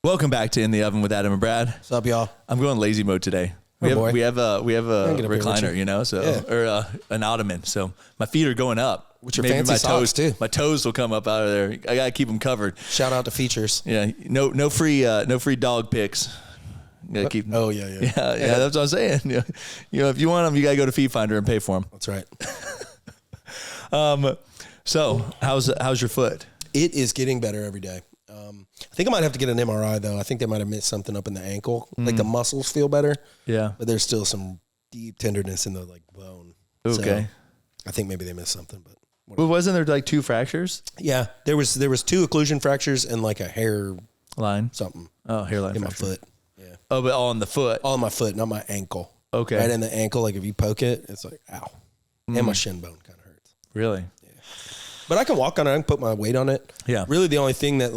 Welcome back to In the Oven with Adam and Brad. What's up, y'all? I'm going lazy mode today. We have a recliner, you know, or an ottoman. So my feet are going up. With your fancy socks too. My toes will come up out of there. I gotta keep them covered. Shout out to Features. Yeah, no free dog pics. Gotta keep. Oh yeah. That's what I'm saying. You know, if you want them, you gotta go to Feed Finder and pay for them. That's right. So how's your foot? It is getting better every day. I think I might have to get an MRI though. I think they might have missed something up in the ankle. Like the muscles feel better. Yeah. But there's still some deep tenderness in the bone. Okay. So I think maybe they missed something, but well, wasn't there like 2 fractures? Yeah. There was 2 occlusion fractures and like a hair line. Something. Oh, hairline in fracture. my foot. Yeah. Oh, but all in the foot. All in my foot, not my ankle. Okay. Right in the ankle, like if you poke it, it's like ow. And my shin bone kind of hurts. Really? Yeah. But I can walk on it. I can put my weight on it. Yeah. Really, the only thing that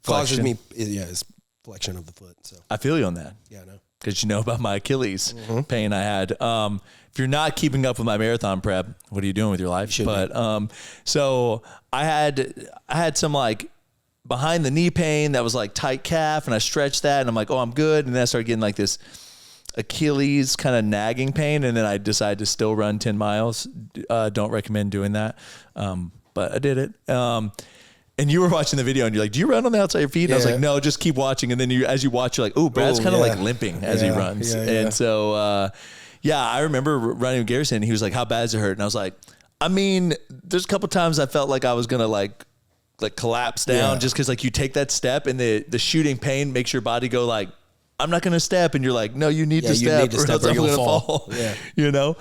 causes me is flexion of the foot. So I feel you on that. Yeah, I know. Because you know about my Achilles pain I had. If you're not keeping up with my marathon prep, what are you doing with your life? But so I had some behind the knee pain that was like tight calf, and I stretched that, and I'm like, oh, I'm good. And then I started getting like this Achilles kind of nagging pain, and then I decided to still run 10 miles. Don't recommend doing that, but I did it. And you were watching the video and you're like, do you run on the outside of your feet? And I was like, no, just keep watching. And then as you watch, you're like, oh, Brad's kind of like limping as he runs. And so, I remember running with Garrison. He was like, how bad does it hurt? And I was like, I mean, there's a couple times I felt like I was going to like collapse down just because you take that step and the shooting pain makes your body go like, I'm not going to step. And you're like, no, you need to step or else I'm going to fall. Yeah. You know?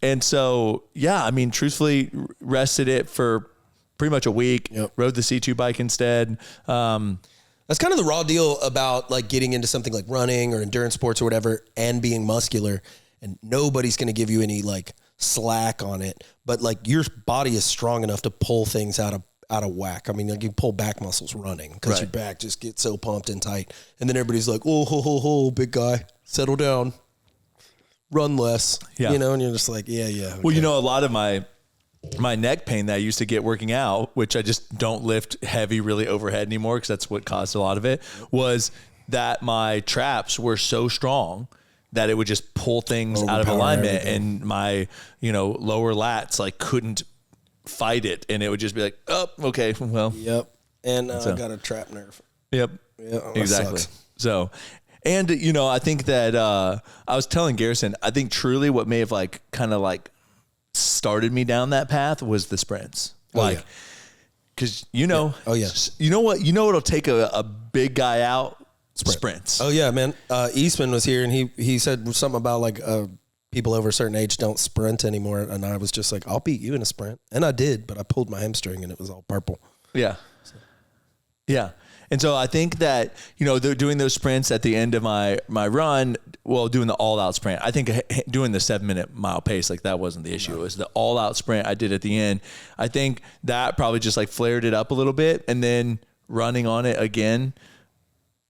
And so, I mean, truthfully rested it for pretty much a week. Rode the C2 bike instead. That's kind of the raw deal about getting into something like running or endurance sports or whatever and being muscular, and nobody's going to give you any slack on it, but your body is strong enough to pull things out of whack. I mean, you pull back muscles running because your back just gets so pumped and tight, and then everybody's like, oh, ho, big guy, settle down, run less, and you're just like, yeah. Okay. Well, a lot of my neck pain that I used to get working out, which I just don't lift heavy really overhead anymore because that's what caused a lot of it, was that my traps were so strong that it would just pull things out of alignment, and my, lower lats couldn't fight it, and it would just be like, oh, okay, well. Yep. And I got a trap nerve. Yep. Exactly. So, and I think that I was telling Garrison, I think truly what may have started me down that path was the sprints. Cause what'll take a big guy out? Sprints. Oh yeah, man. Eastman was here and he said something about people over a certain age don't sprint anymore. And I was just like, I'll beat you in a sprint. And I did, but I pulled my hamstring and it was all purple. Yeah. So. Yeah. And so I think that, they're doing those sprints at the end of my run, doing the all-out sprint. I think doing the 7-minute mile pace, that wasn't the issue. No. It was the all-out sprint I did at the end. I think that probably just flared it up a little bit, and then running on it again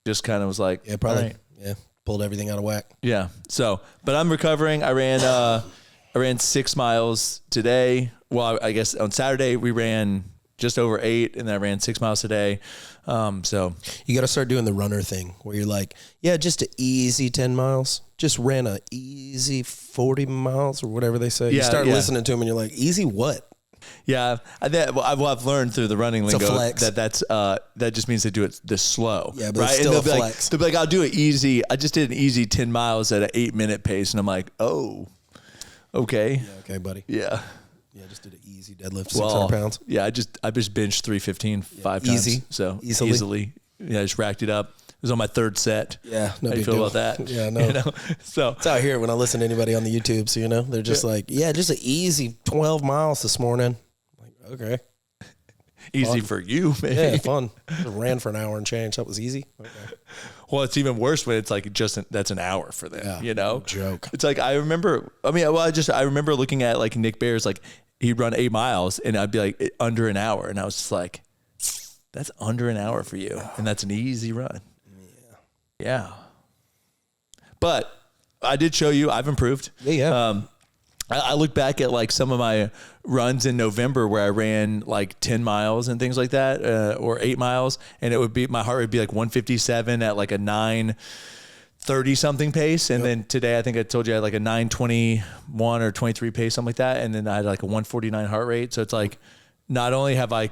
just kind of was like, yeah, probably. Right. Yeah, pulled everything out of whack. Yeah. So, but I'm recovering. I ran 6 miles today. Well, I guess on Saturday we ran just over 8, and then I ran 6 miles today. So you got to start doing the runner thing where you're like, yeah, just an easy 10 miles. Just ran a easy 40 miles or whatever they say. You start listening to them and you're like, easy what? Yeah. I've learned through the running lingo that just means they do it this slow. Yeah, but it's still a flex. They'll be like, I'll do it easy. I just did an easy 10 miles at an 8-minute pace. And I'm like, oh, okay. Yeah, okay, buddy. Yeah. Yeah, I just did an easy deadlift, 600 pounds. Yeah, I just benched 315 5 times. Easy. So easily. Yeah, I just racked it up. It was on my 3rd set. Yeah, no How big you feel deal. about that? Yeah, no. So it's out here when I listen to anybody on the YouTube. So they're just like, yeah, just an easy 12 miles this morning. I'm like, okay, easy fun. For you, man. Yeah, fun. I ran for an hour and change. That was easy. Okay. Well, it's even worse when it's that's an hour for them. No joke. It's I remember. I remember looking at Nick Bear's he'd run 8 miles and I'd be like under an hour, and I was just like, that's under an hour for you, and that's an easy run. Yeah. But I did show you I've improved. Yeah. I look back at like some of my runs in November where I ran like 10 miles and things like that, or 8 miles. And it would be, my heart rate would be like 157 at like a 9:30 something pace. And then today, I think I told you I had like a 9:21 or 23 pace, something like that. And then I had like a 149 heart rate. So it's like, not only have I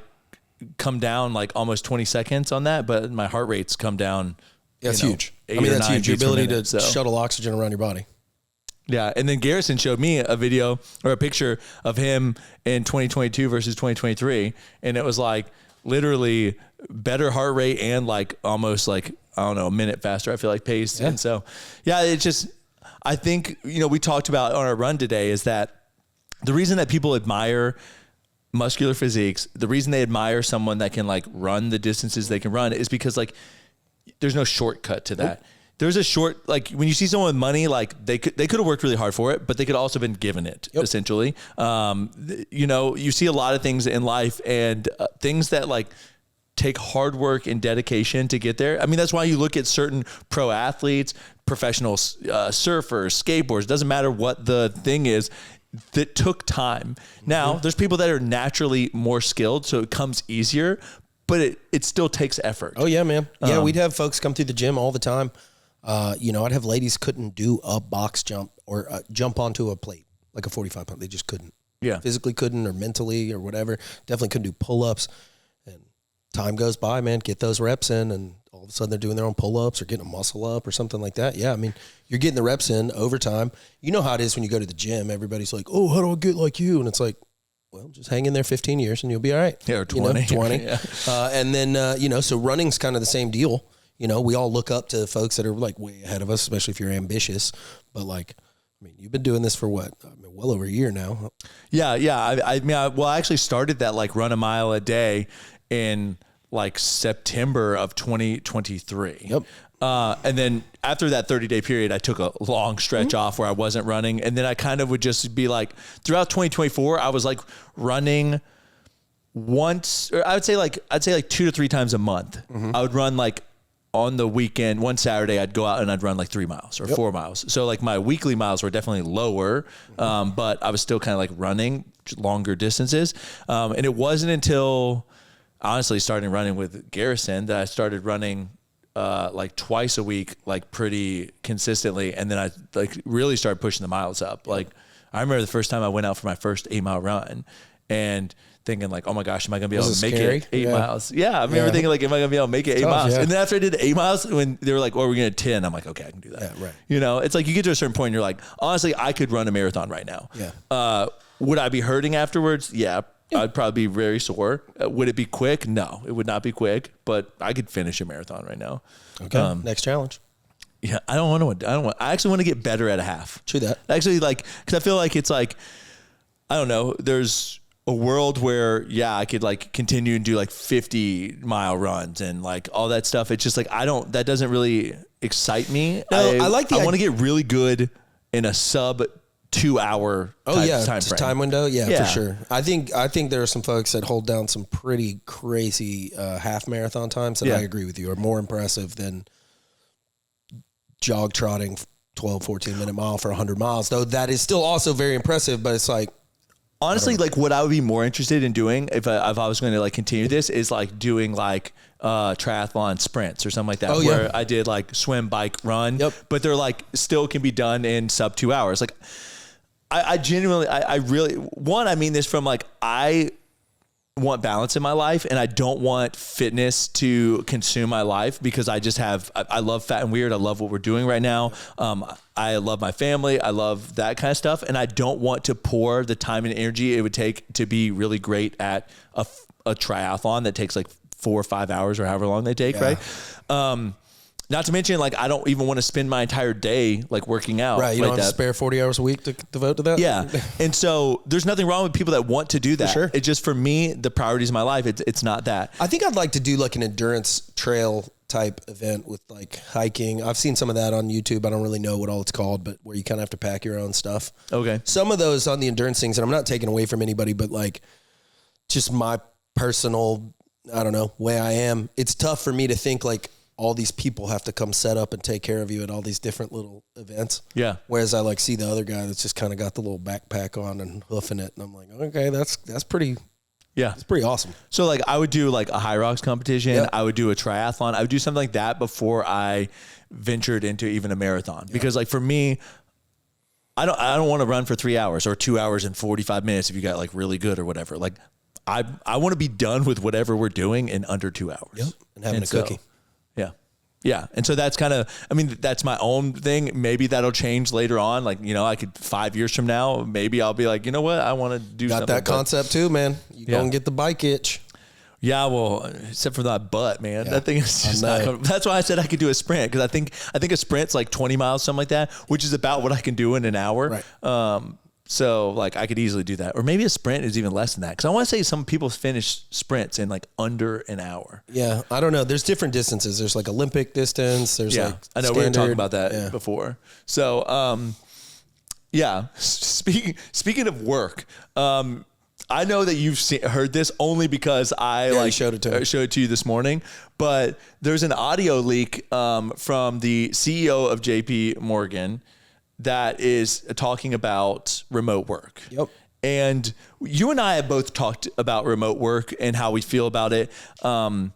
come down like almost 20 seconds on that, but my heart rate's come down. Yeah, it's huge. I mean, that's huge. Your ability to shuttle oxygen around your body. Yeah. And then Garrison showed me a video or a picture of him in 2022 versus 2023. And it was like literally better heart rate and like almost like, I don't know, a minute faster, I feel like, pace. Yeah. And so, yeah, it's just, I think, we talked about on our run today is that the reason that people admire muscular physiques, the reason they admire someone that can like run the distances they can run is because like there's no shortcut to that. There's a short, like when you see someone with money, like they could have worked really hard for it, but they could also have been given it essentially. You see a lot of things in life and things that like take hard work and dedication to get there. I mean, that's why you look at certain pro athletes, professional surfers, skateboarders, doesn't matter what the thing is, that took time. Now there's people that are naturally more skilled, so it comes easier, but it still takes effort. Oh yeah, man. Yeah. We'd have folks come through the gym all the time. I'd have ladies couldn't do a box jump or jump onto a plate, like a 45 pound. They just couldn't. Yeah. Physically couldn't, or mentally or whatever. Definitely couldn't do pull-ups. And time goes by, man, get those reps in, and all of a sudden they're doing their own pull-ups or getting a muscle up or something like that. Yeah, I mean, you're getting the reps in over time. You know how it is when you go to the gym. Everybody's like, oh, how do I get like you? And it's like, well, just hang in there 15 years and you'll be all right. Yeah, or 20. 20. Yeah. And then, so running's kind of the same deal. We all look up to folks that are like way ahead of us, especially if you're ambitious. But like, I mean, you've been doing this for what? I mean, well over a year now. Yeah. I actually started that like run a mile a day in like September of 2023. Yep. And then after that 30-day period, I took a long stretch off where I wasn't running. And then I kind of would just be like, throughout 2024, I was like running once, or I'd say like 2 to 3 times a month. I would run like on the weekend, one Saturday, I'd go out and I'd run like 3 miles or 4 miles. So like my weekly miles were definitely lower, but I was still kind of like running longer distances. And it wasn't until honestly starting running with Garrison that I started running like twice a week, like pretty consistently. And then I like really started pushing the miles up. Like I remember the first time I went out for my first 8 mile run and thinking like, oh my gosh, am I going to be able to make it 8 miles? Yeah. I remember thinking like, am I going to be able to make it 8 miles? Yeah. And then after I did 8 miles, when they were like, oh, we're going to 10, I'm like, okay, I can do that. Yeah, right. It's like you get to a certain point and you're like, honestly, I could run a marathon right now. Yeah. Would I be hurting afterwards? Yeah. I'd probably be very sore. Would it be quick? No, it would not be quick, but I could finish a marathon right now. Okay. Next challenge. Yeah. I actually want to get better at a half. True that. Actually, like, cause I feel like it's like, I don't know, there's a world where, I could like continue and do like 50-mile runs and like all that stuff. It's just like, that doesn't really excite me. No, I want to get really good in a sub 2 hour time window. Yeah, for sure. I think there are some folks that hold down some pretty crazy half marathon times that I agree with you are more impressive than jog trotting 12, 14 minute mile for 100 miles. Though that is still also very impressive, but it's like, honestly, like what I would be more interested in doing if I was going to like continue this is like doing like triathlon sprints or something like that, where I did like swim, bike, run, but they're like still can be done in sub 2 hours. Like I genuinely, I really, I mean this from like, I want balance in my life and I don't want fitness to consume my life because I love Fat and Weird. I love what we're doing right now. I love my family. I love that kind of stuff. And I don't want to pour the time and energy it would take to be really great at a triathlon that takes like 4 or 5 hours or however long they take. Right. Not to mention, like, I don't even want to spend my entire day like working out. Right, you don't have to spare 40 hours a week to devote to that. Yeah, and so there's nothing wrong with people that want to do that. For sure. It's just for me, the priorities of my life. It's not that. I think I'd like to do like an endurance trail type event with like hiking. I've seen some of that on YouTube. I don't really know what all it's called, but where you kind of have to pack your own stuff. Okay. Some of those on the endurance things, and I'm not taking away from anybody, but like just my personal, I don't know, way I am. It's tough for me to think like all these people have to come set up and take care of you at all these different little events. Yeah. Whereas I like see the other guy that's just kind of got the little backpack on and hoofing it. And I'm like, okay, that's pretty. Yeah. It's pretty awesome. So like I would do like a high rocks competition. Yep. I would do a triathlon. I would do something like that before I ventured into even a marathon. Because like for me, I don't want to run for 3 hours or 2 hours and 45 minutes if you got like really good or whatever. Like I want to be done with whatever we're doing in under 2 hours. Yep. And having a cookie. Yeah. Yeah. And so that's kind of, I mean, that's my own thing. Maybe that'll change later on. Like, you know, I could 5 years from now, maybe I'll be like, you know what? I want to do Got something. that concept too, man. You go and get the bike itch. Yeah, well, except for that butt, man. Yeah, that thing is just not gonna, that's why I said I could do a sprint, because I think a sprint's like 20 miles, something like that, which is about what I can do in an hour. Right. So like I could easily do that. Or maybe a sprint is even less than that. Because I want to say some people finish sprints in like under an hour. Yeah, I don't know. There's different distances. There's like Olympic distance. There's like I know we were talking about that before. So yeah, speaking of work, I know that you've heard this only because I showed it to you this morning, but there's an audio leak from the CEO of JP Morgan that is talking about remote work. Yep. And you and I have both talked about remote work and how we feel about it. I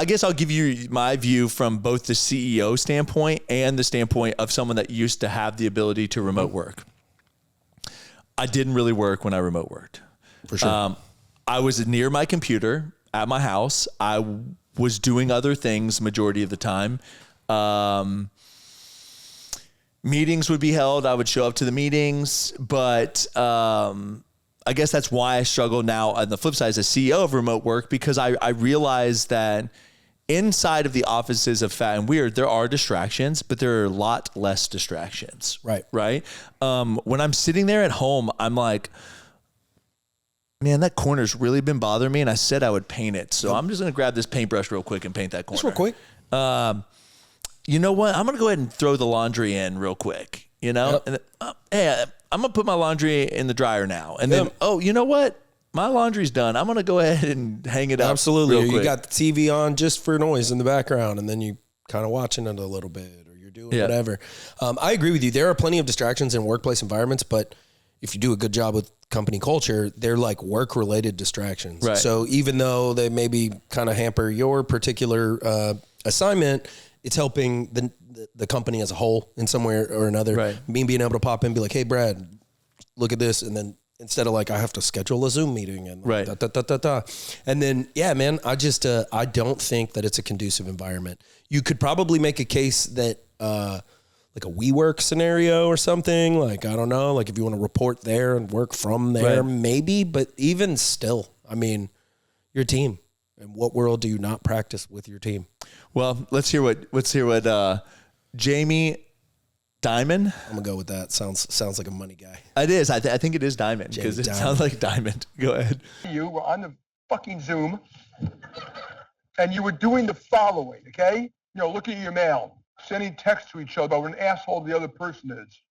guess I'll give you my view from both the CEO standpoint and the standpoint of someone that used to have the ability to remote work. I didn't really work when I remote worked. For sure. I was near my computer at my house. I was doing other things majority of the time. Meetings would be held. I would show up to the meetings, but I guess that's why I struggle now on the flip side as a CEO of remote work, because I realized that inside of the offices of Fat and Weird, there are distractions, but there are a lot less distractions. Right. Right. When I'm sitting there at home, I'm like, man, that corner's really been bothering me. And I said I would paint it. So I'm just going to grab this paintbrush real quick and paint that corner. Just real quick. You know what? I'm going to go ahead and throw the laundry in real quick, you know? Yep. And then, hey, I'm going to put my laundry in the dryer now. And then, you know what? My laundry's done. I'm going to go ahead and hang it up. Absolutely. Real Or quick. you got the TV on just for noise in the background, and then you kind of watching it a little bit, or you're doing whatever. I agree with you. There are plenty of distractions in workplace environments, but if you do a good job with company culture, they're like work-related distractions. Right. So even though they maybe kind of hamper your particular assignment, it's helping the company as a whole in some way or another. Right. Me being able to pop in and be like, hey, Brad, look at this. And then instead of like, I have to schedule a Zoom meeting and right. And then, yeah, man, I just, I don't think that it's a conducive environment. You could probably make a case that, like a WeWork scenario or something, like, I don't know, like if you want to report there and work from there, maybe, but even still, I mean, your team. In what world do you not practice with your team? Well, let's hear what Jamie Dimon. I'm gonna go with that. Sounds like a money guy. It is. I think it is Diamond, because it sounds like Diamond. Go ahead. You were on the fucking Zoom, and you were doing the following. Okay, you know, looking at your mail, sending texts to each other about what an asshole the other person is.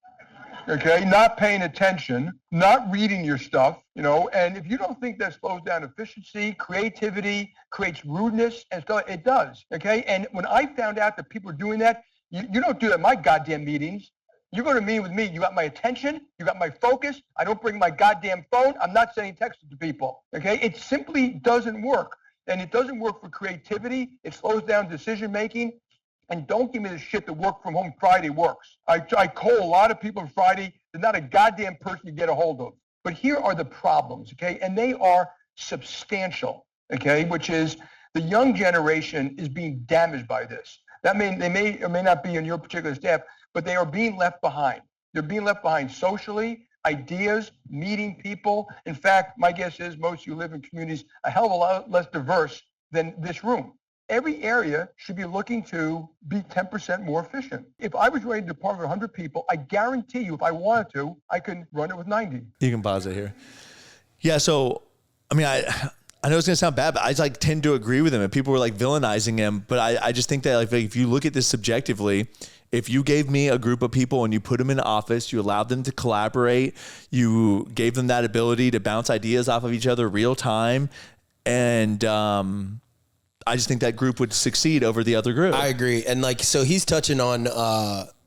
Okay, not paying attention, not reading your stuff, you know, and if you don't think that slows down efficiency, creativity, creates rudeness and stuff, it does, okay? And when I found out that people are doing that, you don't do that in my goddamn meetings. You go to meet with me, you got my attention, you got my focus, I don't bring my goddamn phone, I'm not sending texts to people, okay? It simply doesn't work, and it doesn't work for creativity, it slows down decision-making. And don't give me the shit that work from home Friday works. I call a lot of people on Friday. There's not a goddamn person you get a hold of. But here are the problems, okay? And they are substantial, okay? Which is the young generation is being damaged by this. That means they may or may not be on your particular staff, but they are being left behind. They're being left behind socially, ideas, meeting people. In fact, my guess is most of you live in communities a hell of a lot less diverse than this room. Every area should be looking to be 10% more efficient. If I was running a department of 100 people, I guarantee you, if I wanted to, I could run it with 90. You can pause it here. Yeah, so, I mean, I know it's going to sound bad, but I like tend to agree with him. And people were like villainizing him. But I just think that like if you look at this subjectively, if you gave me a group of people and you put them in an office, you allowed them to collaborate, you gave them that ability to bounce ideas off of each other real time, and I just think that group would succeed over the other group. I agree. And like, so he's touching on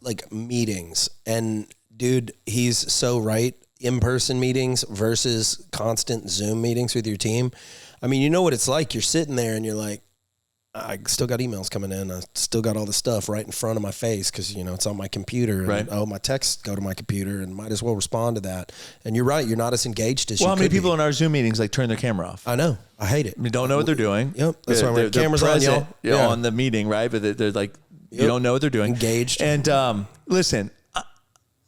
like meetings, and dude, he's so right. In-person meetings versus constant Zoom meetings with your team. I mean, you know what it's like. You're sitting there and you're like, I still got emails coming in. I still got all this stuff right in front of my face because, you know, it's on my computer. And, right. oh, my texts go to my computer and might as well respond to that. And you're right. You're not as engaged as you could be. How many people in our Zoom meetings like turn their camera off? I know. I hate it. I mean, don't know what they're doing. Yep. That's why we're cameras on, y'all. Yeah. On the meeting, right? But they're like, you don't know what they're doing. Engaged. And listen,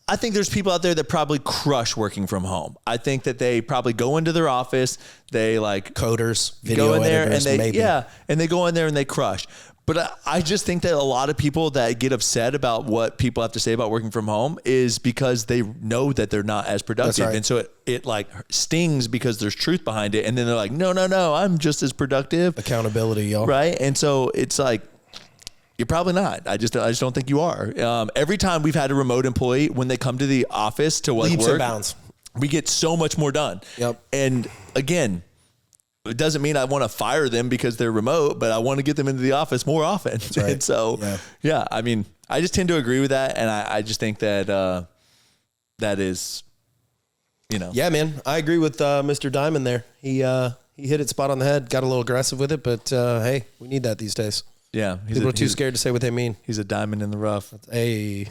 I think there's people out there that probably crush working from home. I think that they probably go into their office, they like coders, video go in there editors, and they maybe. and they go in there and they crush. But I just think that a lot of people that get upset about what people have to say about working from home is because they know that they're not as productive. That's right. And so it like stings because there's truth behind it. And then they're like, no, I'm just as productive. Accountability, y'all. Right. And so it's like, you're probably not. I just don't think you are. Every time we've had a remote employee, when they come to the office to like leaps work, and bounds. We get so much more done. Yep. And again, it doesn't mean I want to fire them because they're remote, but I want to get them into the office more often. Right. And so, yeah, I mean, I just tend to agree with that. And I just think that that is, you know. Yeah, man. I agree with Mr. Diamond there. He hit it spot on the head, got a little aggressive with it, but hey, we need that these days. Yeah. People are too scared to say what they mean. He's a diamond in the rough. Hey.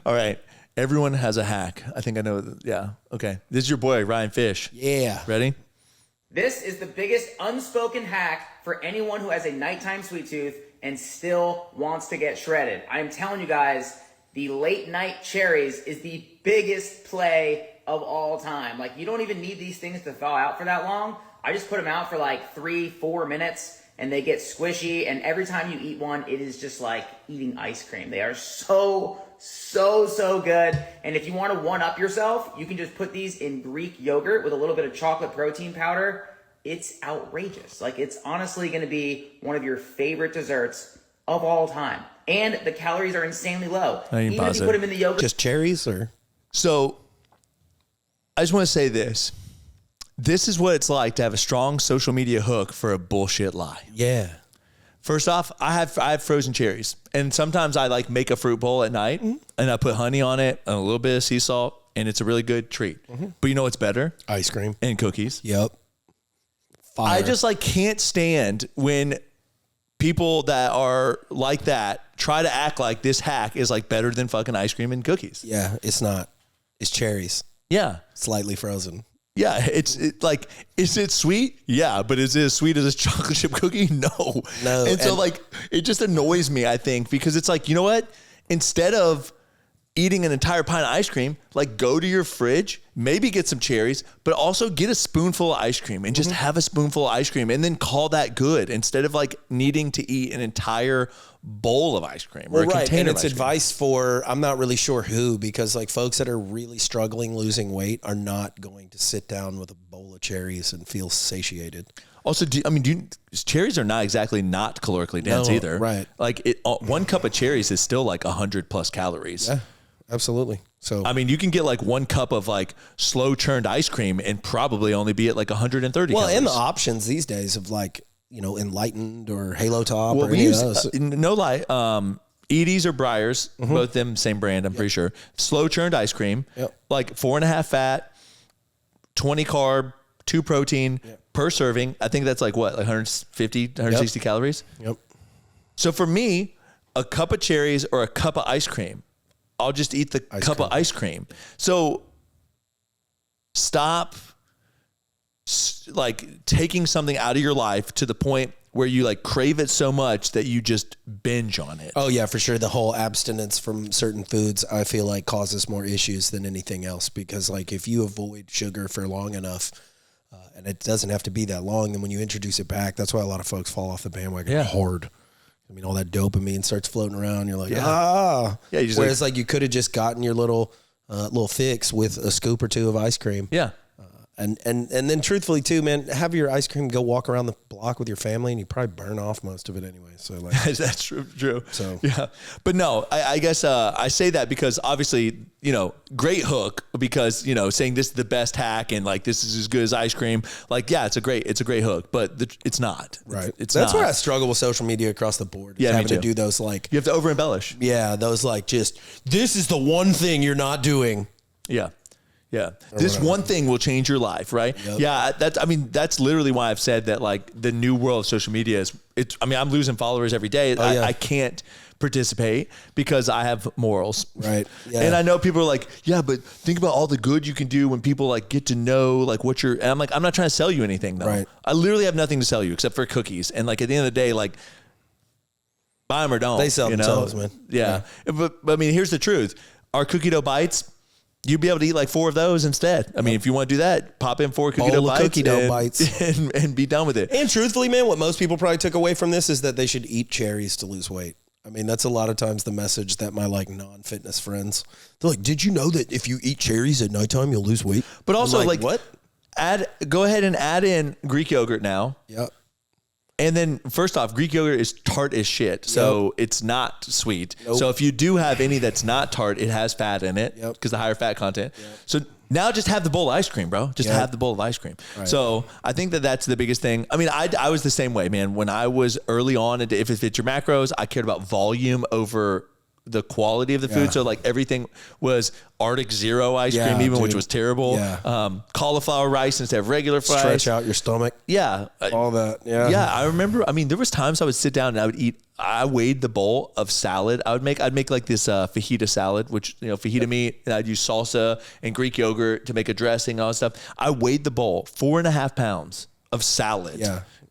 All right. Everyone has a hack. I think I know. Yeah. Okay. This is your boy, Ryan Fish. Yeah. Ready? This is the biggest unspoken hack for anyone who has a nighttime sweet tooth and still wants to get shredded. I'm telling you guys, the late night cherries is the biggest play of all time. Like, you don't even need these things to thaw out for that long. I just put them out for like 3-4 minutes and they get squishy. And every time you eat one, it is just like eating ice cream. They are so good. And if you want to one up yourself, you can just put these in Greek yogurt with a little bit of chocolate protein powder. It's outrageous. Like, it's honestly going to be one of your favorite desserts of all time. And the calories are insanely low. Even if you put them in the yogurt. Just cherries or? So I just want to say this. This is what it's like to have a strong social media hook for a bullshit lie. Yeah. First off, I have frozen cherries, and sometimes I like make a fruit bowl at night, and I put honey on it and a little bit of sea salt, and it's a really good treat. But you know what's better? Ice cream and cookies. Yep. Fire. I just like can't stand when people that are like that try to act like this hack is like better than fucking ice cream and cookies. Yeah, it's not. It's cherries. Yeah, slightly frozen. Yeah, it's like, is it sweet? Yeah, but is it as sweet as a chocolate chip cookie? No. And so like, it just annoys me, I think, because it's like, you know what? Instead of eating an entire pint of ice cream, like go to your fridge, maybe get some cherries, but also get a spoonful of ice cream and just have a spoonful of ice cream and then call that good instead of like needing to eat an entire bowl of ice cream or a container and of it's ice cream. Advice for, I'm not really sure who, because like folks that are really struggling losing weight are not going to sit down with a bowl of cherries and feel satiated. Also, cherries are not exactly not calorically dense either. Right. Like 1 cup of cherries is still like 100 plus calories. Yeah, absolutely. So, I mean, you can get like 1 cup of like slow churned ice cream and probably only be at like 130 well, calories. and the options these days of like, you know, Enlightened or Halo Top or we any use, of those. No lie, Edie's or Breyers, both them same brand, I'm pretty sure. Slow churned ice cream, like 4.5 fat, 20 carb, 2 protein per serving. I think that's like what, like 150, 160 calories? Yep. So for me, a cup of cherries or a cup of ice cream, I'll just eat the cup of ice cream. So stop like taking something out of your life to the point where you like crave it so much that you just binge on it. Oh yeah, for sure. The whole abstinence from certain foods, I feel like causes more issues than anything else, because like if you avoid sugar for long enough, and it doesn't have to be that long, then when you introduce it back, that's why a lot of folks fall off the bandwagon hard. I mean, all that dopamine starts floating around. You're like, Yeah, you just whereas like you could have just gotten your little fix with a scoop or two of ice cream. Yeah. And then truthfully too, man, have your ice cream, go walk around the block with your family, and you probably burn off most of it anyway. So like that's true. So yeah, but no, I guess I say that because obviously, great hook, because saying this is the best hack and like this is as good as ice cream. Like, yeah, it's a great hook, but it's not. Right. It's that's not. where I struggle with social media across the board. Yeah, having to do those like you have to over embellish. Yeah, those like just this is the one thing you're not doing. Yeah. Yeah. This one thing will change your life, right? Yep. Yeah. That's literally why I've said that like the new world of social media I'm losing followers every day. I can't participate because I have morals. Right. Yeah. And I know people are like, yeah, but think about all the good you can do when people like get to know like what you're, and I'm like, I'm not trying to sell you anything though. Right. I literally have nothing to sell you except for cookies. And like at the end of the day, like buy them or don't. They sell themselves, man. Yeah. But I mean, here's the truth. Our cookie dough bites, you'd be able to eat like 4 of those instead. I mean, if you want to do that, pop in 4 cookie dough bites and be done with it. And truthfully, man, what most people probably took away from this is that they should eat cherries to lose weight. I mean, that's a lot of times the message that my like non-fitness friends, they're like, did you know that if you eat cherries at nighttime, you'll lose weight? But also like what? Go ahead and add in Greek yogurt now. Yep. And then first off, Greek yogurt is tart as shit. So it's not sweet. Nope. So if you do have any that's not tart, it has fat in it because the higher fat content. Yep. So now just have the bowl of ice cream, bro. Just have the bowl of ice cream. Right. So I think that's the biggest thing. I mean, I was the same way, man. When I was early on, if it fits your macros, I cared about volume over the quality of the food. So like everything was Arctic Zero ice cream, even, which was terrible. Yeah. Cauliflower rice instead of regular fries. Stretch out your stomach. Yeah. All that. Yeah. Yeah. I remember, there was times I would sit down and I weighed the bowl of salad. I'd make like this fajita salad, which, fajita meat, and I'd use salsa and Greek yogurt to make a dressing and all that stuff. I weighed the bowl, 4.5 pounds of salad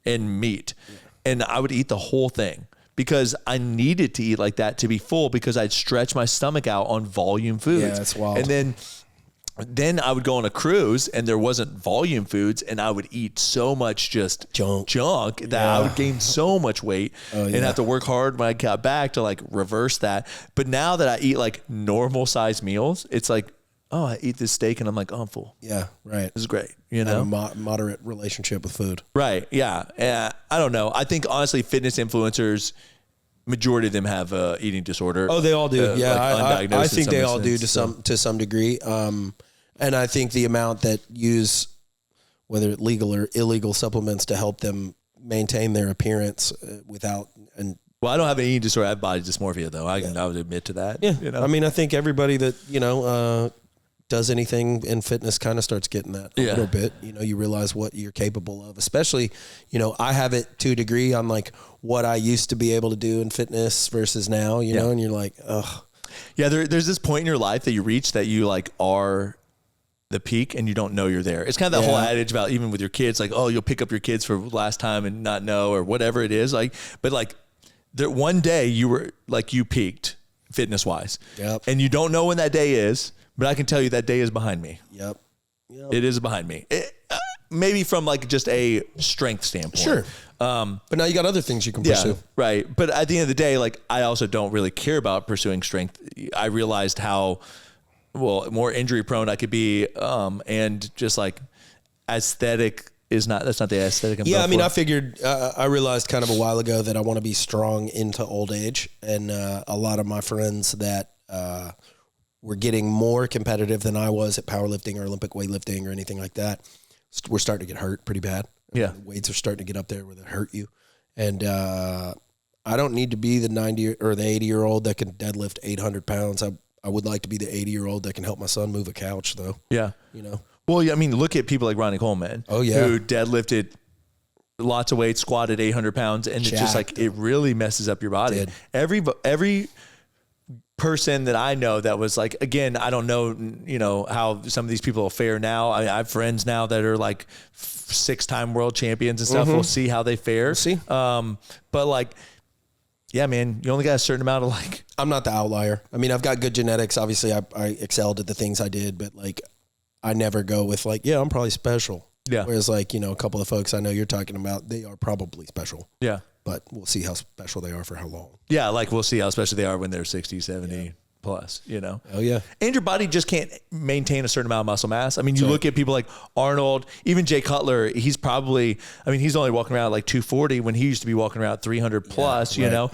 and meat. Yeah. And I would eat the whole thing, because I needed to eat like that to be full, because I'd stretch my stomach out on volume foods. Yeah, that's wild. And then I would go on a cruise and there wasn't volume foods, and I would eat so much just junk that I would gain so much weight and have to work hard when I got back to like reverse that. But now that I eat like normal size meals, it's like, oh, I eat this steak and I'm like, oh, I'm full. Yeah, right. This is great. Have a moderate relationship with food. Right. Yeah. I don't know. I think honestly, fitness influencers, majority of them have eating disorder. Oh, they all do. Like I think they all do to some degree. And I think the amount that use, whether legal or illegal supplements to help them maintain their appearance without and. Well, I don't have an eating disorder. I have body dysmorphia, though. I would admit to that. Yeah. I mean, I think everybody that does anything in fitness kind of starts getting that a little bit. You realize what you're capable of, especially, I have it to a degree on like what I used to be able to do in fitness versus now, know, and you're like, ugh. Yeah. There's this point in your life that you reach that you like are the peak and you don't know you're there. It's kind of that whole adage about even with your kids, like, oh, you'll pick up your kids for last time and not know, or whatever it is. Like, but like there, one day you peaked fitness wise. Yep. And you don't know when that day is. But I can tell you that day is behind me. Yep. It is behind me. Maybe from like just a strength standpoint. Sure. But now you got other things you can pursue. Right. But at the end of the day, like I also don't really care about pursuing strength. I realized how more injury prone I could be. And just like aesthetic that's not the aesthetic. I figured, I realized kind of a while ago that I want to be strong into old age. And a lot of my friends that, we're getting more competitive than I was at powerlifting or Olympic weightlifting or anything like that. We're starting to get hurt pretty bad. Yeah. Weights are starting to get up there where they hurt you. And I don't need to be the 90 or the 80-year-old that can deadlift 800 pounds. I would like to be the 80-year-old that can help my son move a couch, though. Yeah. Well, yeah, I mean, look at people like Ronnie Coleman. Oh, yeah. Who deadlifted lots of weight, squatted 800 pounds, and it's just like, it really messes up your body. Every person that I know that was like, again, I don't know, how some of these people fare now. I have friends now that are like 6-time world champions and stuff. We'll see how they fare. We'll see. But like, yeah, man, you only got a certain amount of like. I'm not the outlier. I mean, I've got good genetics. Obviously, I excelled at the things I did, but like, I never go with like, I'm probably special. Yeah. Whereas like, a couple of folks I know you're talking about, they are probably special. Yeah. But we'll see how special they are for how long. Yeah, like we'll see how special they are when they're 60, 70 plus, you know? Oh yeah. And your body just can't maintain a certain amount of muscle mass. I mean, you look at people like Arnold, even Jay Cutler, he's probably, I mean, he's only walking around like 240 when he used to be walking around 300 plus, you know?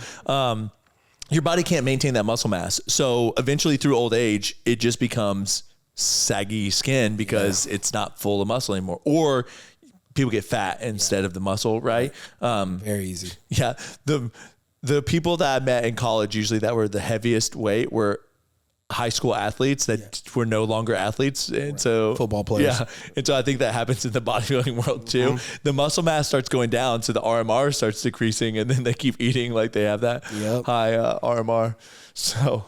Your body can't maintain that muscle mass. So eventually through old age, it just becomes saggy skin because it's not full of muscle anymore. Or people get fat instead of the muscle, right? Very easy. Yeah. The people that I met in college, usually that were the heaviest weight, were high school athletes that were no longer athletes. And so football players. Yeah. And so I think that happens in the bodybuilding world too. The muscle mass starts going down. So the RMR starts decreasing and then they keep eating like they have that high RMR. So,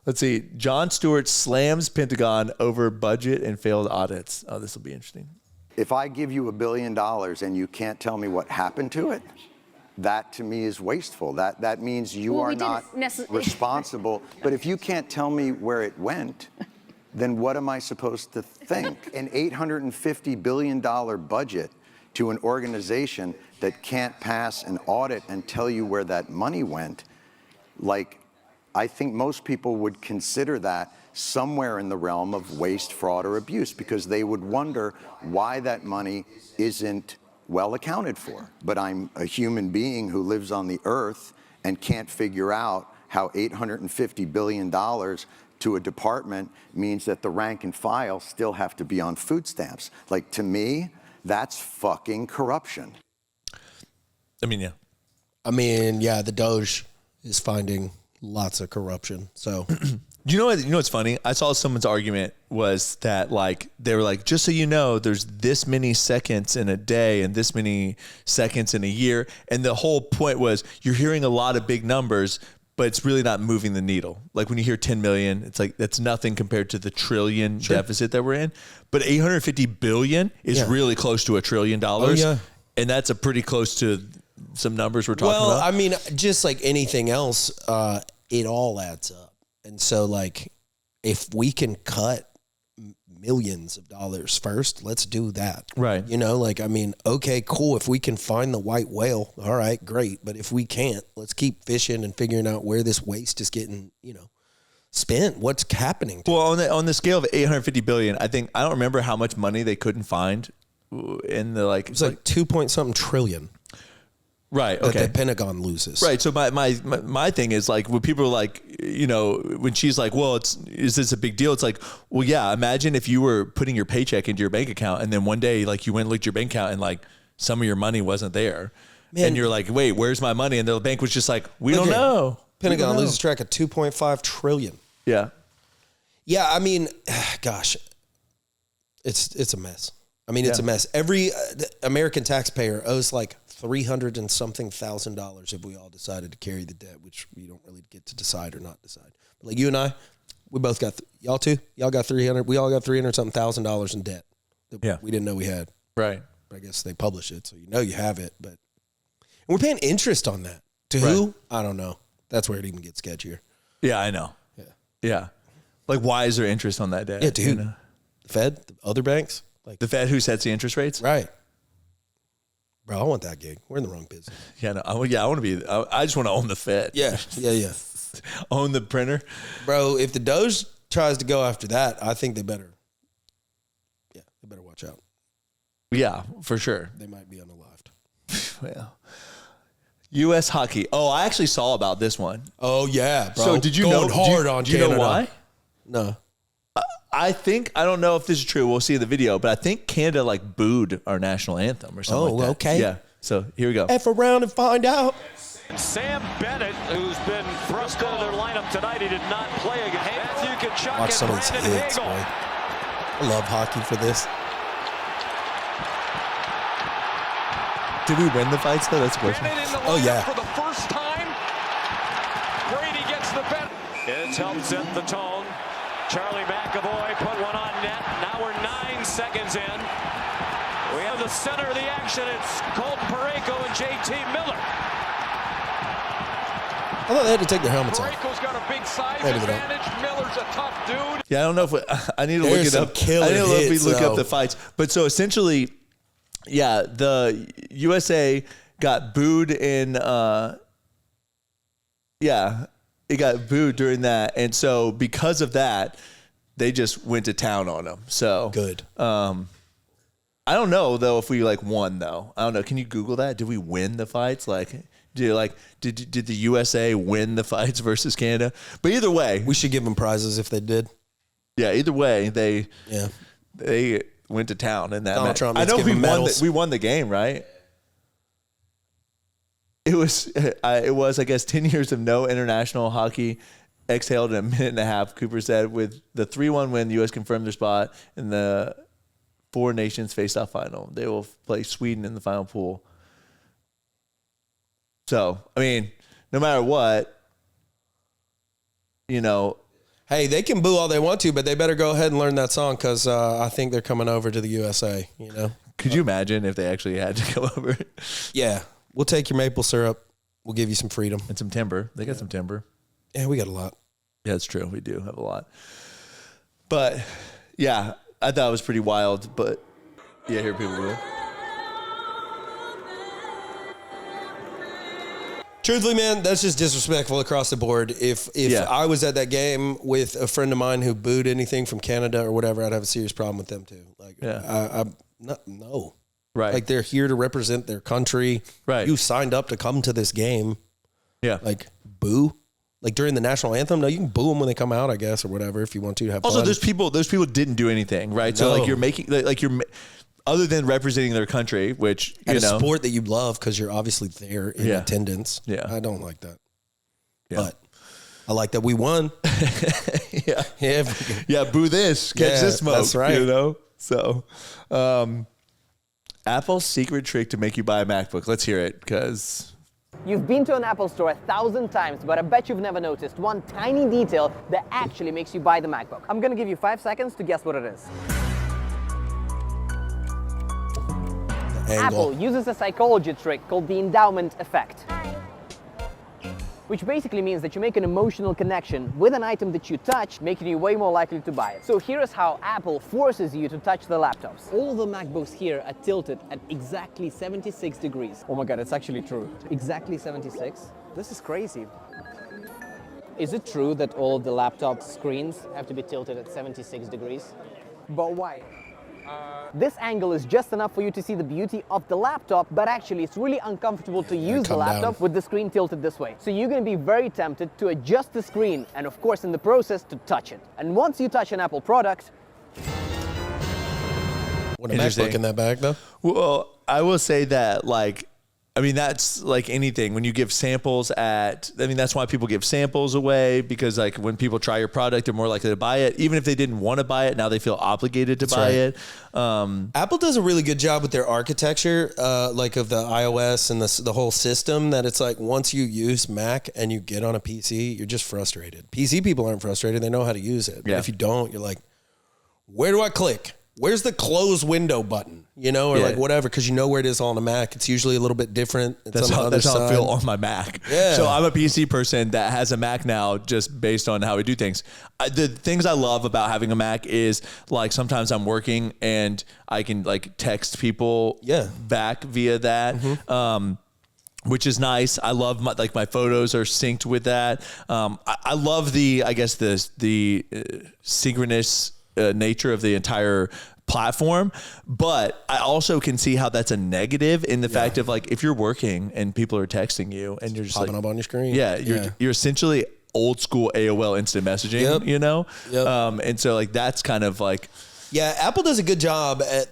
let's see. Jon Stewart slams Pentagon over budget and failed audits. Oh, this will be interesting. If I give you $1 billion and you can't tell me what happened to it, that to me is wasteful. That means you are not responsible. But if you can't tell me where it went, then what am I supposed to think? An $850 billion budget to an organization that can't pass an audit and tell you where that money went, like, I think most people would consider that somewhere in the realm of waste, fraud, or abuse, because they would wonder why that money isn't well accounted for. But I'm a human being who lives on the earth and can't figure out how $850 billion to a department means that the rank and file still have to be on food stamps. Like, to me, that's fucking corruption. I mean, yeah. The Doge is finding lots of corruption. So You know what's funny? I saw someone's argument was that, like, they were like, just so you know, there's this many seconds in a day and this many seconds in a year. And the whole point was you're hearing a lot of big numbers, but it's really not moving the needle. Like when you hear 10 million, it's like, that's nothing compared to the trillion deficit that we're in. But 850 billion is really close to $1 trillion. Oh, yeah. And that's a pretty close to some numbers we're talking about. Well, I mean, just like anything else, it all adds up. And so, like, if we can cut millions of dollars first, let's do that. Right. You know, like, I mean, okay, cool. If we can find the white whale, all right, great. But if we can't, let's keep fishing and figuring out where this waste is getting, you know, spent. What's happening to it? On the scale of 850 billion, I don't remember how much money they couldn't find in the, like, it was like 2-point-something trillion. Right. Okay. That the Pentagon loses. Right. So my thing is, like, when people are like, you know, when she's like, well, is this a big deal? It's like, well, yeah, imagine if you were putting your paycheck into your bank account and then one day, like, you went and looked at your bank account and, like, some of your money wasn't there. Man. And you're like, wait, where's my money? And the bank was just like, we don't know. Pentagon loses track of 2.5 trillion. Yeah. Yeah. I mean, gosh, it's a mess. I mean, it's a mess. Every American taxpayer owes like $300 and something thousand if we all decided to carry the debt, which we don't really get to decide or not decide. But like you and I, we both got, y'all too? Y'all got 300, we all got $300 something thousand in debt that we didn't know we had. Right. I guess they publish it, so you know you have it. But and we're paying interest on that. To who? I don't know. That's where it even gets sketchier. Yeah, I know. Yeah. Like, why is there interest on that debt? Yeah, dude. You know? The Fed, the other banks. Like the Fed, who sets the interest rates? Right. Bro, I want that gig. We're in the wrong business. Yeah, no, I want to be. I just want to own the Fed. Yeah. Own the printer. Bro, if the Doge tries to go after that, I think they better watch out. Yeah, for sure. They might be on the left. Well, U.S. hockey. Oh, I actually saw about this one. Oh, yeah, bro. So did you know? Do you know why? No. I don't know if this is true. We'll see the video, but I think Canada, like, booed our national anthem or something like that. Okay. Yeah. So here we go. F around and find out. Sam Bennett, who's been thrust into their lineup tonight, he did not play again. Matthew Tkachuk. Watch some of these hits, boy. I love hockey for this. Did we win the fights, though? That's a question. Oh, yeah. For the first time, Brady gets the bet. It's helped set the tone. Charlie McAvoy put one on net. Now we're 9 seconds in. We have the center of the action. It's Colton Parayko and JT Miller. I thought they had to take their helmets off. Parayko's got a big size advantage. Miller's a tough dude. Yeah, I don't know if I need to look it up. I need to let me look up the fights. But so essentially, yeah, the USA got booed in it got booed during that, and so because of that, they just went to town on him. So good. I don't know though if we like won though. I don't know. Can you Google that? Did we win the fights? Like, did the USA win the fights versus Canada? But either way, we should give them prizes if they did. Yeah. Either way, they went to town in that. Donald match. Trump I know we won the game, right? It was I guess 10 years of no international hockey. Exhaled in a minute and a half. Cooper said with the 3-1 win, the U.S. confirmed their spot in the Four Nations face-off final. They will play Sweden in the final pool. So, I mean, no matter what, hey, they can boo all they want to, but they better go ahead and learn that song because I think they're coming over to the USA. Could you imagine if they actually had to come over? Yeah, we'll take your maple syrup. We'll give you some freedom and some timber. They got some timber. Yeah, we got a lot. Yeah, it's true. We do have a lot. But yeah. I thought it was pretty wild, but yeah, here people go. Truthfully, man, that's just disrespectful across the board. If I was at that game with a friend of mine who booed anything from Canada or whatever, I'd have a serious problem with them too. No. Right. Like they're here to represent their country. Right. You signed up to come to this game. Yeah. Like boo. Like during the national anthem, no, you can boo them when they come out, I guess, or whatever, if you want to have also, fun. those people didn't do anything, right? No. So like you're other than representing their country, which at a sport that you love because you're obviously there in attendance. Yeah, I don't like that. Yeah. But I like that we won. Yeah. Boo this, catch this smoke. That's right. So, Apple's secret trick to make you buy a MacBook. Let's hear it because. You've been to an Apple store 1,000 times, but I bet you've never noticed one tiny detail that actually makes you buy the MacBook. I'm gonna give you 5 seconds to guess what it is. Apple uses a psychology trick called the endowment effect, which basically means that you make an emotional connection with an item that you touch, making you way more likely to buy it. So here's how Apple forces you to touch the laptops. All the MacBooks here are tilted at exactly 76 degrees. Oh my God, it's actually true. Exactly 76? This is crazy. Is it true that all of the laptop screens have to be tilted at 76 degrees? But why? This angle is just enough for you to see the beauty of the laptop, but actually it's really uncomfortable to use the laptop with the screen tilted this way. So you're going to be very tempted to adjust the screen and of course in the process to touch it. And once you touch an Apple product... What a MacBook in that bag though? Well, I will say that that's like anything. When you give samples that's why people give samples away because like when people try your product, they're more likely to buy it. Even if they didn't want to buy it, now they feel obligated to buy it. Apple does a really good job with their architecture, like of the iOS and the whole system that it's like once you use Mac and you get on a PC, you're just frustrated. PC people aren't frustrated. They know how to use it. But if you don't, you're like, where do I click? Where's the close window button? Or like whatever, because you know where it is on a Mac. It's usually a little bit different. That's how I feel on my Mac. Yeah. So I'm a PC person that has a Mac now just based on how we do things. The things I love about having a Mac is like sometimes I'm working and I can like text people back via that. Which is nice. I love my photos are synced with that. I love the synchronous nature of the entire platform, but I also can see how that's a negative in the fact of like if you're working and people are texting you and you're just popping up on your screen. You're essentially old school AOL instant messaging, and so like that's kind of like Apple does a good job at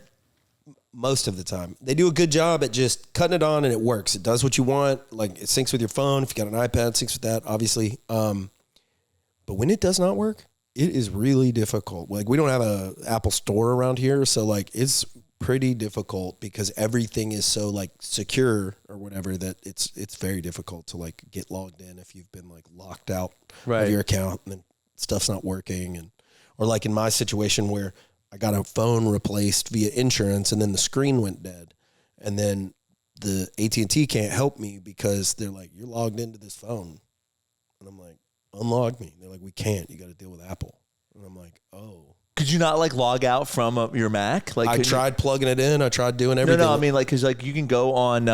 most of the time. They do a good job at just cutting it on and it works. It does what you want. Like it syncs with your phone. If you got an iPad, it syncs with that, obviously. But when it does not work, it is really difficult. Like we don't have a Apple store around here. So like it's pretty difficult because everything is so like secure or whatever that it's very difficult to like get logged in if you've been like locked out of your account and then stuff's not working. Or like in my situation where I got a phone replaced via insurance and then the screen went dead. And then the AT&T can't help me because they're like, you're logged into this phone. And I'm like, unlog me. They're like, we can't. You got to deal with Apple. And I'm like, oh, Could you not like log out from your Mac? Like I tried plugging it in. I tried doing everything. No, I mean like, cause like you can go on,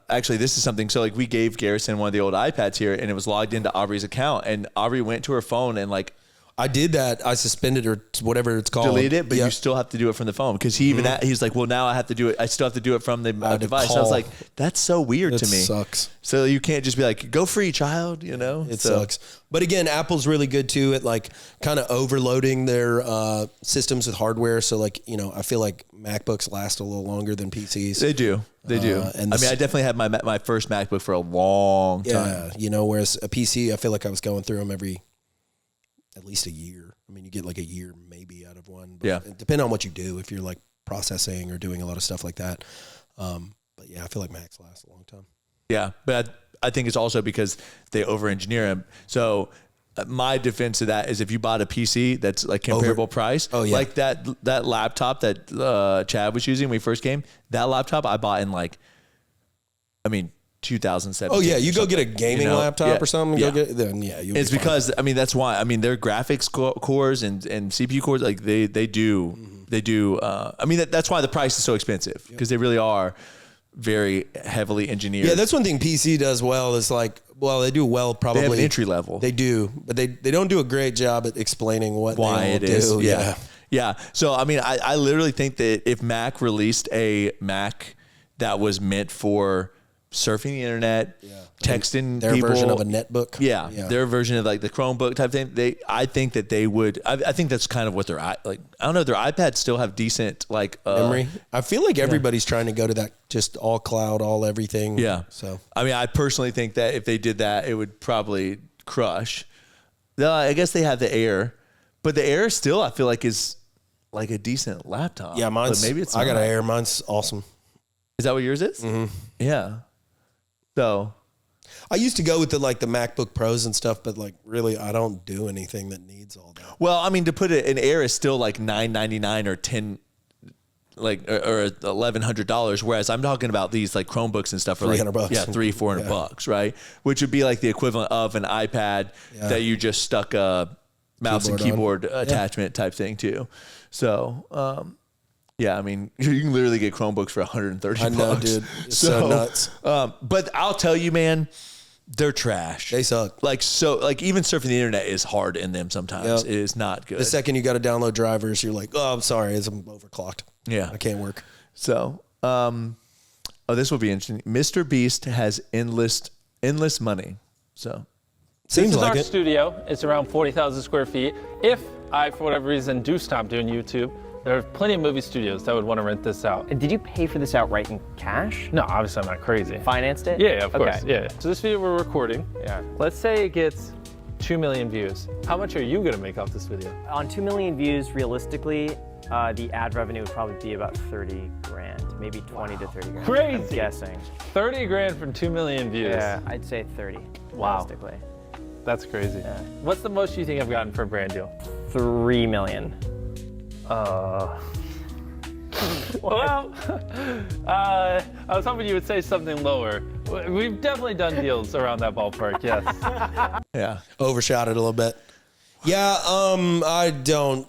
actually this is something. So like we gave Garrison one of the old iPads here and it was logged into Aubrey's account and Aubrey went to her phone and like, I did that. I suspended or whatever it's called. Delete it, but you still have to do it from the phone. Because he's like, well, now I have to do it. I still have to do it from the device. I was like, that's so weird to me. It sucks. So you can't just be like, go free, child. You know, it sucks. But again, Apple's really good too at like kind of overloading their systems with hardware. So like, you know, I feel like MacBooks last a little longer than PCs. They do. They do. And I mean, I definitely had my first MacBook for a long time. Yeah, you know, whereas a PC, I feel like I was going through them at least a year. I mean, you get like a year maybe out of one. But depending on what you do, if you're like processing or doing a lot of stuff like that. But yeah, I feel like Macs last a long time. Yeah, but I think it's also because they over-engineer them. So my defense to that is if you bought a PC that's like comparable price, like that laptop that Chad was using when we first came, that laptop I bought in like, I mean, 2017. Oh yeah, you go get a gaming laptop or something. Yeah. Go get then it's because I mean that's why I mean their graphics cores and CPU cores like they do I mean that's why the price is so expensive because they really are very heavily engineered. Yeah, that's one thing PC does well is like they do well probably. They have an entry level. They do, but they don't do a great job at explaining why it is. Yeah. So I mean I literally think that if Mac released a Mac that was meant for surfing the internet, texting their people, version of a netbook. Yeah, their version of like the Chromebook type thing. I think that they would. I think that's kind of what their like. I don't know. Their iPads still have decent like memory. I feel like everybody's trying to go to that just all cloud, all everything. Yeah. So I mean, I personally think that if they did that, it would probably crush. I guess they have the Air, but the Air still I feel like is like a decent laptop. Yeah, mine's. But maybe it's. I got an Air. Mine's awesome. Is that what yours is? Mm-hmm. Yeah. So I used to go with the MacBook Pros and stuff, but like really I don't do anything that needs all that. Well, I mean to put it, an Air is still like $999 or $10 like or $1,100, whereas I'm talking about these like Chromebooks and stuff for like $300. Yeah, $300-$400, right? Which would be like the equivalent of an iPad that you just stuck a mouse and keyboard attachment type thing to. So yeah, I mean, you can literally get Chromebooks for $130. I know, dude. It's so nuts. But I'll tell you, man, they're trash. They suck. Like even surfing the internet is hard in them sometimes. It is not good. The second you got to download drivers, you're like, oh, I'm sorry, I'm overclocked. Yeah, I can't work. So, this will be interesting. Mr. Beast has endless money. So, seems this is like our it. studio. It's around 40,000 square feet. If I, for whatever reason, do stop doing YouTube, there are plenty of movie studios that would want to rent this out. And did you pay for this outright in cash? No, obviously I'm not crazy. Financed it? Yeah, of course. Yeah. So this video we're recording, let's say it gets 2 million views. How much are you gonna make off this video? On 2 million views, realistically, the ad revenue would probably be about 30 grand, maybe 20 to 30 grand. Crazy. I'm guessing. 30 grand from 2 million views. Yeah, I'd say 30, realistically. That's crazy. Yeah. What's the most you think I've gotten for a brand deal? 3 million. Well, I was hoping you would say something lower. We've definitely done deals around that ballpark, yes. yeah. Overshot it a little bit. Yeah, I don't.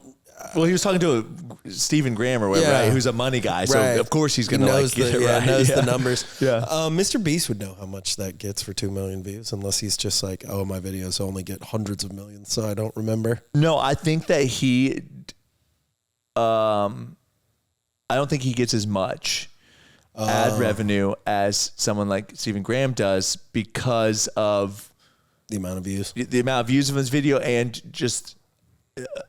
Well, he was talking to Stephen Graham or whatever, right? Who's a money guy, so of course he's going to get it right. Knows the numbers. Yeah. Mr. Beast would know how much that gets for 2 million views, unless he's just like, oh, my videos only get hundreds of millions, so I don't remember. No, I think that he, I don't think he gets as much ad revenue as someone like Stephen Graham does because of the amount of views, the amount of views of his video, and just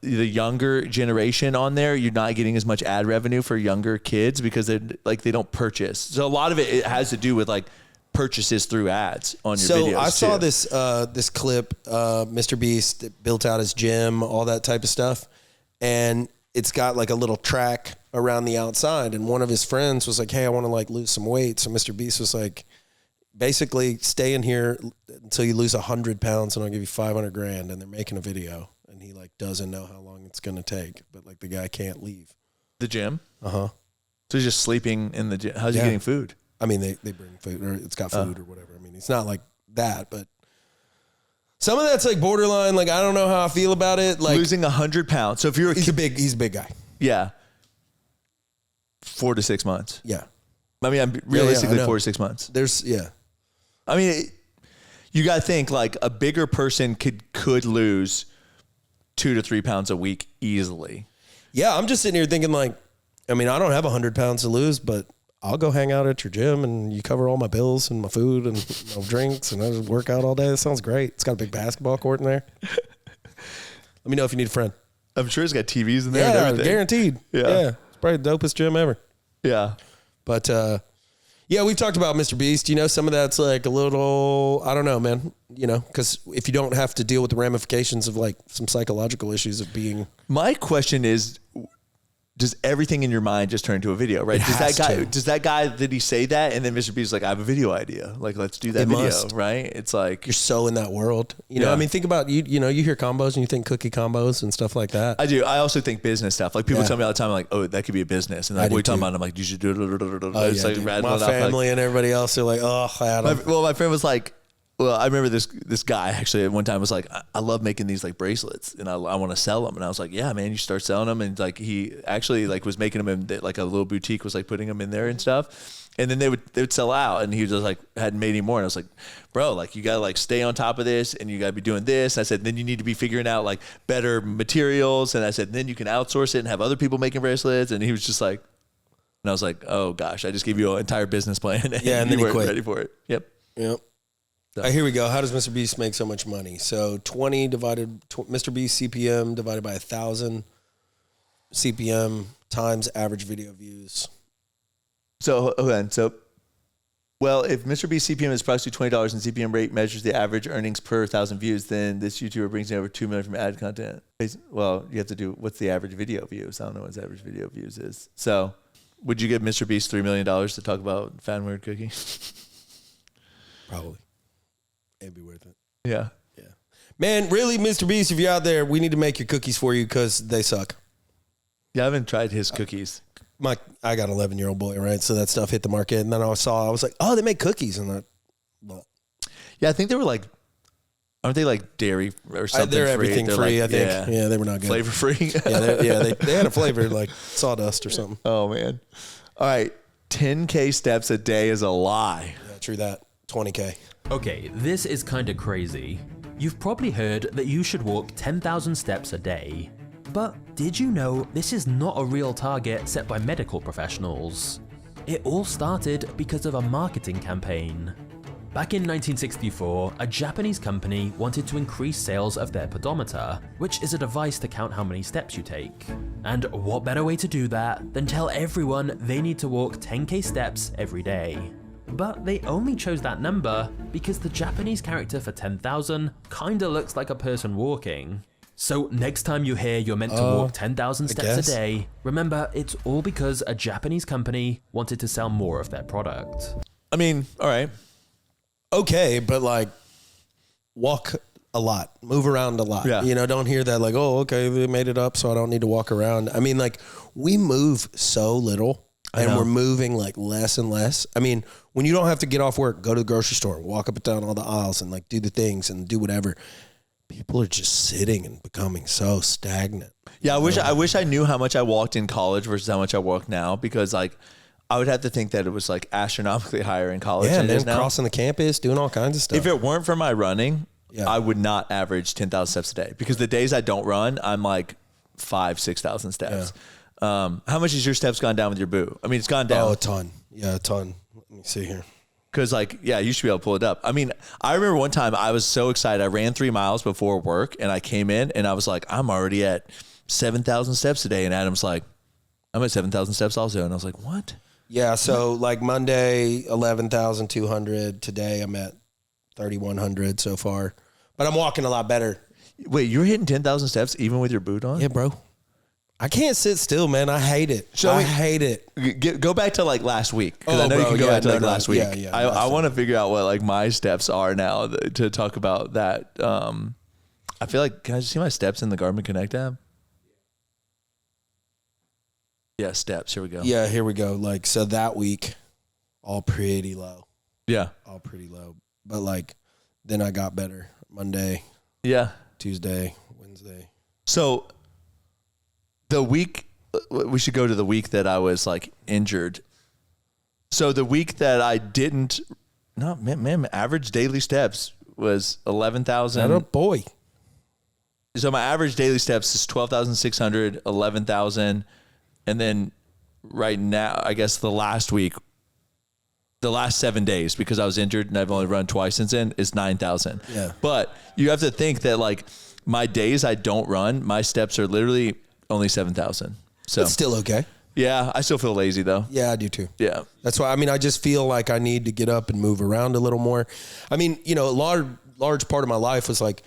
the younger generation on there. You're not getting as much ad revenue for younger kids because they don't purchase. So a lot of it has to do with like purchases through ads on your videos. So I saw this clip, Mr. Beast built out his gym, all that type of stuff, and it's got like a little track around the outside, and one of his friends was like, hey, I want to like lose some weight. So Mr. Beast was like, basically stay in here until you lose 100 pounds and I'll give you 500 grand. And they're making a video, and he like doesn't know how long it's going to take, but like the guy can't leave the gym. So he's just sleeping in the gym. How's he getting food? I mean, they bring food, or it's got food or whatever. I mean, it's not like that, but Some of that's like borderline. Like, I don't know how I feel about it. Like losing 100 pounds. So if you're he's a big guy. Yeah. 4 to 6 months. Yeah. I mean, I'm realistically 4 to 6 months. I mean, you got to think like a bigger person could lose 2 to 3 pounds a week easily. Yeah. I'm just sitting here thinking like, I mean, I don't have 100 pounds to lose, but I'll go hang out at your gym and you cover all my bills and my food and my drinks and I just work out all day. That sounds great. It's got a big basketball court in there. Let me know if you need a friend. I'm sure it's got TVs in there. Yeah, and everything. guaranteed. Yeah. It's probably the dopest gym ever. Yeah. But, yeah, we've talked about Mr. Beast. You know, some of that's like a little, I don't know, man. You know, because if you don't have to deal with the ramifications of like some psychological issues of being. My question is, does everything in your mind just turn into a video, right? Does that guy, did he say that? And then Mr. Beast's like, I have a video idea. Like, let's do that video, right? It's like. You're so in that world. You know, I mean, think about, you know, you hear combos and you think cookie combos and stuff like that. I do. I also think business stuff. Like people tell me all the time, like, oh, that could be a business. And like, what are you talking about? I'm like, you should do it. It's like my family and everybody else are like, oh, well, my friend was like, well, I remember this guy actually at one time was like, I love making these like bracelets and I want to sell them. And I was like, yeah, man, you start selling them. And like, he actually like was making them in like a little boutique was like putting them in there and stuff. And then they would sell out and he was just like, hadn't made any more. And I was like, bro, like you got to like stay on top of this and you got to be doing this. And I said, then you need to be figuring out like better materials. And I said, then you can outsource it and have other people making bracelets. And he was just like, and I was like, oh gosh, I just gave you an entire business plan. Yeah. And then you he quit. Ready for it. Yep. Here we go. How does Mr. Beast make so much money? So 20 Mr. Beast CPM divided by 1,000 CPM times average video views. So, hold on. So, well, if Mr. Beast CPM is approximately $20 and CPM rate measures the average earnings per 1,000 views, then this YouTuber brings in over 2 million from ad content. Well, you have to do, what's the average video views? I don't know what his average video views is. So, would you give Mr. Beast $3 million to talk about Fat and Weird Cookie? Probably. It'd be worth it. Yeah. Yeah. Man, really, Mr. Beast, if you're out there, we need to make your cookies for you because they suck. Yeah, I haven't tried his cookies. I got an 11-year-old boy, right? So that stuff hit the market. And then I was like, oh, they make cookies. And yeah, I think they were like, aren't they like dairy or something? They're free? everything free, like, I think. Yeah, they were not good. Flavor free? They had a flavor like sawdust or something. Oh, man. All right. 10K steps a day is a lie. Yeah, true that. 20K. Okay, this is kind of crazy. You've probably heard that you should walk 10,000 steps a day. But did you know this is not a real target set by medical professionals? It all started because of a marketing campaign. Back in 1964, a Japanese company wanted to increase sales of their pedometer, which is a device to count how many steps you take. And what better way to do that than tell everyone they need to walk 10k steps every day? But they only chose that number because the Japanese character for 10,000 kinda looks like a person walking. So next time you hear you're meant to walk 10,000 steps a day, remember it's all because a Japanese company wanted to sell more of their product. I mean, all right. Okay, but like walk a lot, move around a lot. Yeah. You know, don't hear that like, oh, okay, they made it up, so I don't need to walk around. I mean, like we move so little. And we're moving like less and less. I mean, when you don't have to get off work, go to the grocery store, walk up and down all the aisles and like do the things and do whatever. People are just sitting and becoming so stagnant. Yeah, I wish I knew how much I walked in college versus how much I walk now because like I would have to think that it was like astronomically higher in college than it is now. Crossing the campus, doing all kinds of stuff. If it weren't for my running, I would not average 10,000 steps a day because the days I don't run, I'm like 5,000-6,000 steps. Yeah. How much has your steps gone down with your boo? I mean, it's gone down. Oh, a ton. Yeah, a ton. Let me see here. Cause like, yeah, you should be able to pull it up. I mean, I remember one time I was so excited. I ran 3 miles before work and I came in and I was like, I'm already at 7,000 steps a day. And Adam's like, I'm at 7,000 steps also. And I was like, what? Yeah. So like Monday, 11,200. Today I'm at 3,100 so far, but I'm walking a lot better. Wait, you're hitting 10,000 steps even with your boot on? Yeah, bro. I can't sit still, man. I hate it. I hate it. Go back to like last week. Because I know you can go back to like last week. Yeah, I want to figure out what like my steps are now to talk about that. I feel like, can I just see my steps in the Garmin Connect app? Yeah, steps. Here we go. Yeah, here we go. Like, so that week, all pretty low. Yeah. All pretty low. But like, then I got better. Monday, Tuesday, Wednesday. So the week, we should go to the week that I was like injured. So the week that I didn't, average daily steps was 11,000. Oh boy. So my average daily steps is 12,600, 11,000. And then right now, I guess the last 7 days, because I was injured and I've only run twice since then, is 9,000. Yeah. But you have to think that like my days I don't run, my steps are literally only 7,000. So it's still okay. Yeah. I still feel lazy though. Yeah, I do too. Yeah. That's why, I just feel like I need to get up and move around a little more. A large part of my life was like,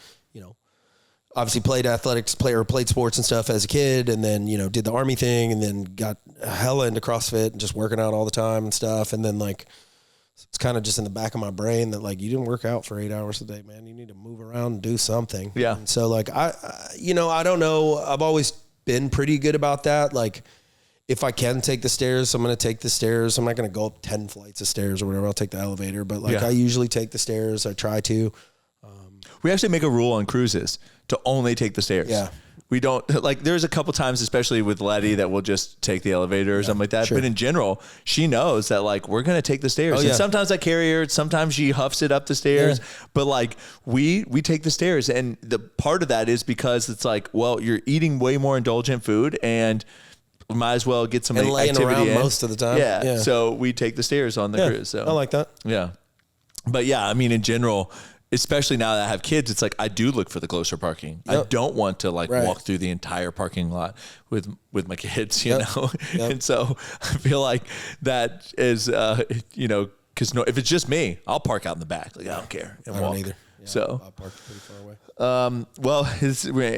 obviously played athletics, played sports and stuff as a kid, and then, did the Army thing, and then got hella into CrossFit and just working out all the time and stuff. And then like, it's kind of just in the back of my brain that like, you didn't work out for 8 hours a day, man. You need to move around and do something. Yeah. And so like, I don't know. I've always been pretty good about that. Like, if I can take the stairs, I'm going to take the stairs. I'm not going to go up 10 flights of stairs or whatever. I'll take the elevator, but like I usually take the stairs. I try to. We actually make a rule on cruises to only take the stairs. Yeah. We don't, like, there's a couple times, especially with Letty, that we'll just take the elevator or something like that. Sure. But in general, she knows that like, we're going to take the stairs. And sometimes I carry her. Sometimes she huffs it up the stairs, but like we take the stairs. And the part of that is because it's like, well, you're eating way more indulgent food and might as well get some and laying activity around in. Most of the time. Yeah. So we take the stairs on the cruise. So I like that. Yeah. But yeah, in general, especially now that I have kids, it's like I do look for the closer parking. Yep. I don't want to like walk through the entire parking lot with my kids, you know? Yep. And so I feel like that is, because if it's just me, I'll park out in the back. Like I don't care and I walk. don't either. Yeah, so I'll park pretty far away. Well,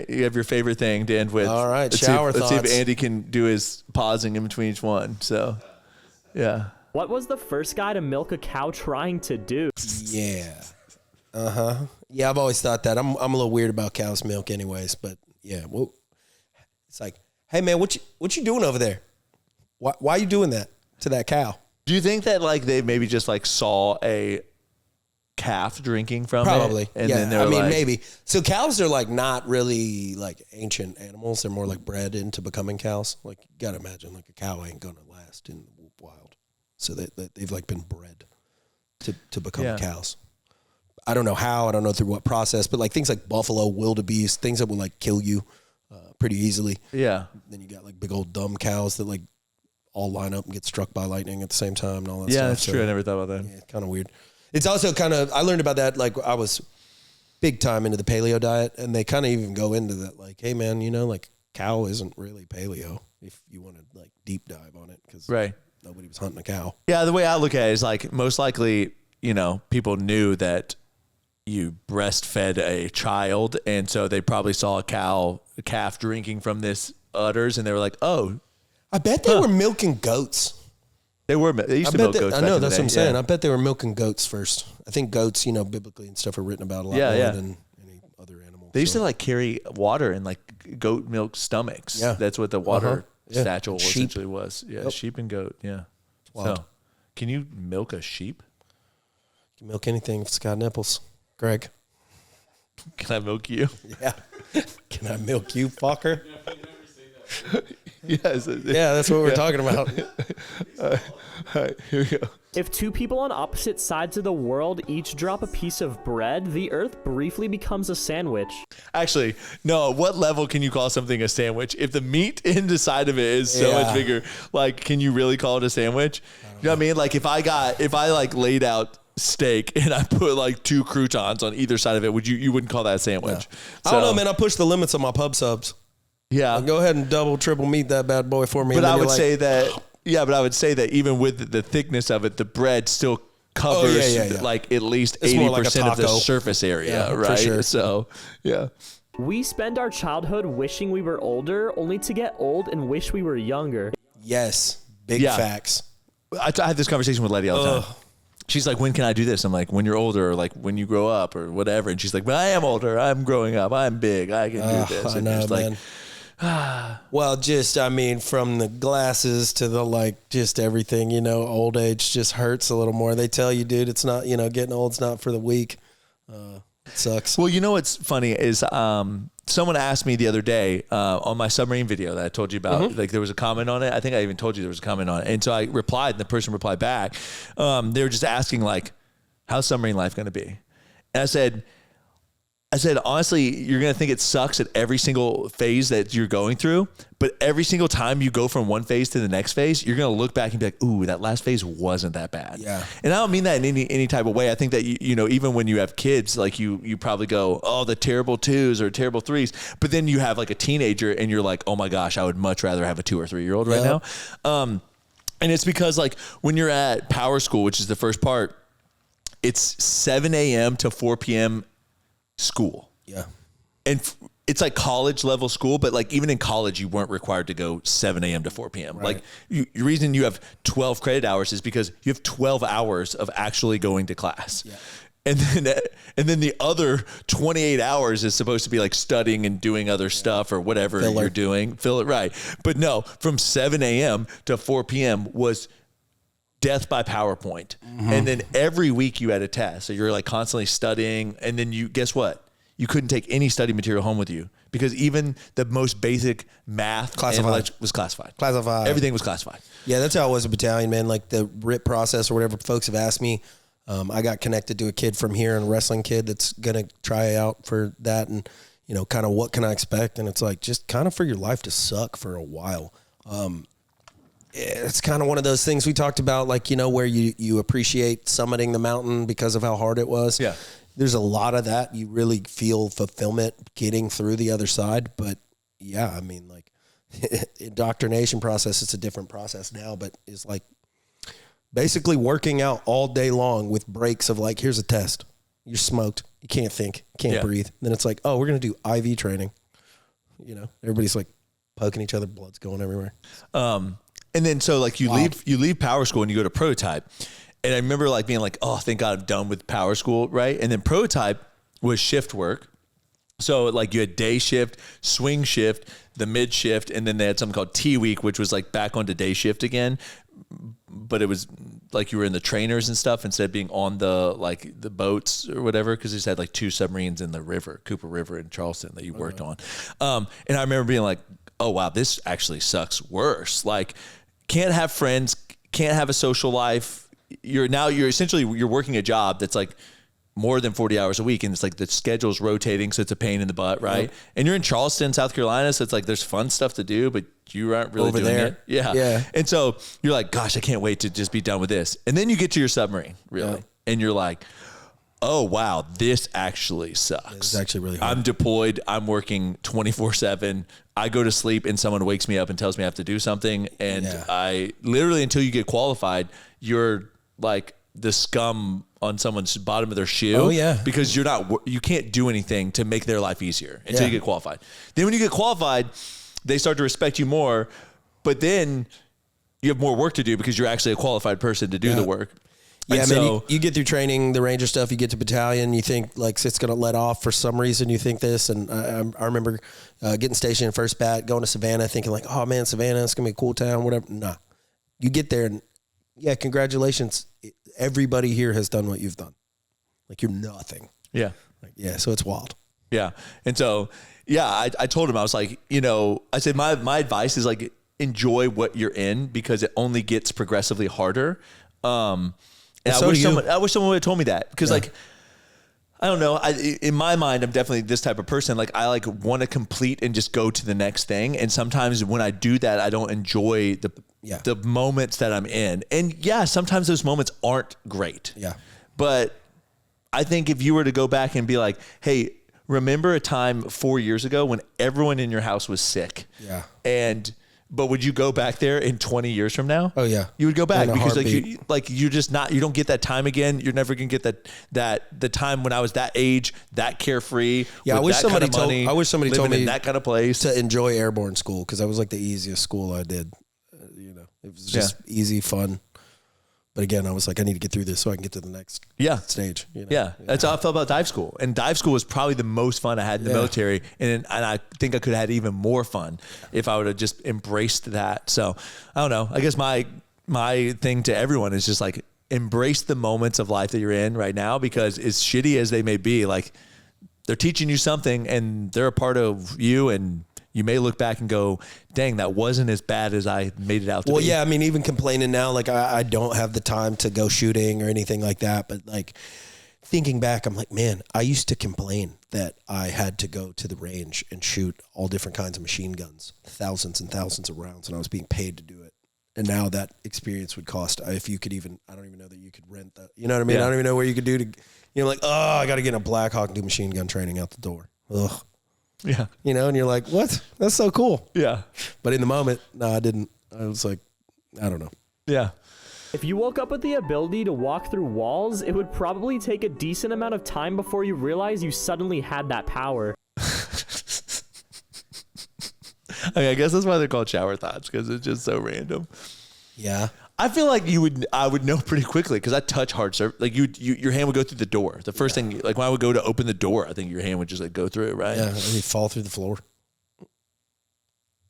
you have your favorite thing to end with. All right, shower thoughts. Let's see if Andy can do his pausing in between each one. So, yeah. What was the first guy to milk a cow trying to do? Yeah. Yeah, I've always thought that. I'm a little weird about cow's milk anyways, but yeah. Well, it's like, hey man, what you doing over there? Why are you doing that to that cow? Do you think that like they maybe just like saw a calf drinking from Probably. it? And then they were maybe. So cows are like not really like ancient animals. They're more like bred into becoming cows. Like you gotta imagine like a cow ain't gonna last in the wild. So they've like been bred to become cows. I don't know how, I don't know through what process, but like things like buffalo, wildebeest, things that will like kill you pretty easily. Yeah. Then you got like big old dumb cows that like all line up and get struck by lightning at the same time and all that stuff. Yeah, that's true. I never thought about that. Yeah, kind of weird. It's also kind of, I learned about that, like I was big time into the paleo diet, and they kind of even go into that like, hey man, like cow isn't really paleo if you want to like deep dive on it, because nobody was hunting a cow. Yeah, the way I look at it is like most likely, people knew that you breastfed a child, and so they probably saw a calf drinking from this udders, and they were like, "Oh, I bet they were milking goats." They used to milk goats. I know, that's what I'm saying. I bet they were milking goats first. I think goats, biblically and stuff, are written about a lot more than any other animal. They used to like carry water in like goat milk stomachs. Yeah, that's what the water satchel essentially was. Yeah, Yep. Sheep and goat. Yeah. Wild. So, can you milk a sheep? You can milk anything if it's got nipples. Greg. Can I milk you? Yeah. Can I milk you, fucker? Yes. Yeah, that's what we're talking about. All right, here we go. If two people on opposite sides of the world each drop a piece of bread, the earth briefly becomes a sandwich. Actually, no. What level can you call something a sandwich? If the meat in the side of it is so much bigger, like, can you really call it a sandwich? You know what I mean? Like, if I like laid out steak and I put like 2 croutons on either side of it, you wouldn't call that a sandwich? No. I don't know, man. I push the limits on my pub subs. Yeah. Go ahead and double, triple meat that bad boy for me. But I would say that even with the thickness of it, the bread still covers like at least 80% of the surface area, right? For sure. So, yeah. We spend our childhood wishing we were older, only to get old and wish we were younger. Yes. Big facts. I had this conversation with Letty all the time. She's like, when can I do this? I'm like, when you're older, or like when you grow up or whatever. And she's like, but I am older. I'm growing up. I'm big. I can do this. And I know, man. Well, from the glasses to the just everything, old age just hurts a little more. They tell you, dude, it's not, getting old's not for the weak. It sucks. Well, you know what's funny is someone asked me the other day on my submarine video that I told you about. Like there was a comment on it. I think I even told you there was a comment on it. And so I replied, and the person replied back. They were just asking like, how's submarine life going to be? And I said, honestly, you're going to think it sucks at every single phase that you're going through, but every single time you go from one phase to the next phase, you're going to look back and be like, ooh, that last phase wasn't that bad. Yeah. And I don't mean that in any type of way. I think that, you know, even when you have kids, like you probably go, oh, the terrible 2s or terrible 3s, but then you have like a teenager and you're like, oh my gosh, I would much rather have a 2 or 3 year old right now. And it's because like when you're at power school, which is the first part, it's 7 a.m. to 4 p.m. school. Yeah. And it's like college level school, but like even in college, you weren't required to go 7 a.m. to 4 p.m. Right. Like the reason you have 12 credit hours is because you have 12 hours of actually going to class. Yeah. And then the other 28 hours is supposed to be like studying and doing other stuff or whatever you're doing. Fill it right. But no, from 7 a.m. to 4 p.m. was death by PowerPoint. And then every week you had a test. So you're like constantly studying. And then guess what? You couldn't take any study material home with you because even the most basic math was classified. Everything was classified. Yeah, that's how it was a battalion, man. Like the RIP process or whatever folks have asked me. I got connected to a kid from here, a wrestling kid that's going to try out for that. And, you know, kind of what can I expect? And it's like, just kind of for your life to suck for a while. It's kind of one of those things we talked about, like, you know, where you appreciate summiting the mountain because of how hard it was. Yeah. There's a lot of that. You really feel fulfillment getting through the other side. But yeah, I mean, like indoctrination process, it's a different process now, but it's like basically working out all day long with breaks of like, here's a test. You're smoked. You can't think, you can't breathe. And then it's like, oh, we're going to do IV training. You know, everybody's like poking each other. Blood's going everywhere. And then so like you leave power school and you go to prototype. And I remember like being like, oh, thank God I'm done with power school, right? And then prototype was shift work. So like you had day shift, swing shift, the mid shift, and then they had something called T week, which was like back onto day shift again. But it was like you were in the trainers and stuff instead of being on the boats or whatever, because they just had like 2 submarines in the river, Cooper River in Charleston that you worked on. And I remember being like, oh wow, this actually sucks worse. Like can't have friends, can't have a social life. You're working a job that's like more than 40 hours a week. And it's like the schedule's rotating. So it's a pain in the butt. Right. Yep. And you're in Charleston, South Carolina. So it's like, there's fun stuff to do, but you aren't really doing it. Yeah. Yeah. And so you're like, gosh, I can't wait to just be done with this. And then you get to your submarine really. Yeah. And you're like, oh wow, this actually sucks. It's actually really hard. I'm deployed. I'm working 24/7. I go to sleep and someone wakes me up and tells me I have to do something. And I literally, until you get qualified, you're like the scum on someone's bottom of their shoe. Oh yeah. Because you can't do anything to make their life easier until you get qualified. Then when you get qualified, they start to respect you more, but then you have more work to do because you're actually a qualified person to do the work. Yeah, man, you get through training, the Ranger stuff, you get to battalion, you think like it's going to let off for some reason, you think this. And I remember getting stationed in first bat, going to Savannah, thinking like, oh man, Savannah, it's going to be a cool town, whatever. Nah, you get there and yeah, congratulations. Everybody here has done what you've done. Like you're nothing. Yeah. Like, yeah. So it's wild. Yeah. And so, yeah, I told him, I was like, you know, I said, my advice is like, enjoy what you're in because it only gets progressively harder. And I wish someone would have told me that because like, I don't know. In my mind, I'm definitely this type of person. Like I like want to complete and just go to the next thing. And sometimes when I do that, I don't enjoy the moments that I'm in. And yeah, sometimes those moments aren't great. Yeah. But I think if you were to go back and be like, hey, remember a time 4 years ago when everyone in your house was sick? Yeah. But would you go back there in 20 years from now? Oh yeah. You would go back because you don't get that time again. You're never going to get the time when I was that age, that carefree. Yeah. I wish somebody told me in that kind of place to enjoy airborne school. Cause that was like the easiest school I did. It was just easy, fun. But again, I was like, I need to get through this so I can get to the next stage. You know? Yeah. That's how I felt about dive school. And dive school was probably the most fun I had in the military. And I think I could have had even more fun if I would have just embraced that. So I don't know. I guess my thing to everyone is just like embrace the moments of life that you're in right now, because as shitty as they may be, like they're teaching you something and they're a part of you, and you may look back and go, dang, that wasn't as bad as I made it out to be. Well, yeah, I mean, even complaining now, like I don't have the time to go shooting or anything like that. But like thinking back, I'm like, man, I used to complain that I had to go to the range and shoot all different kinds of machine guns, thousands and thousands of rounds, and I was being paid to do it. And now that experience would cost, if you could even, I don't even know that you could rent that. You know what I mean? Yeah. I don't even know where you could do to, like, oh, I got to get in a Black Hawk and do machine gun training out the door. Ugh. Yeah. And you're like, what? That's so cool. Yeah. But in the moment, no, I didn't. I was like, I don't know. Yeah. If you woke up with the ability to walk through walls, it would probably take a decent amount of time before you realize you suddenly had that power. I guess that's why they're called shower thoughts, because it's just so random. Yeah. I feel like I would know pretty quickly because I touch hard surface. Like your hand would go through the door. The first thing, like when I would go to open the door, I think your hand would just like go through it, right? Yeah, and you fall through the floor.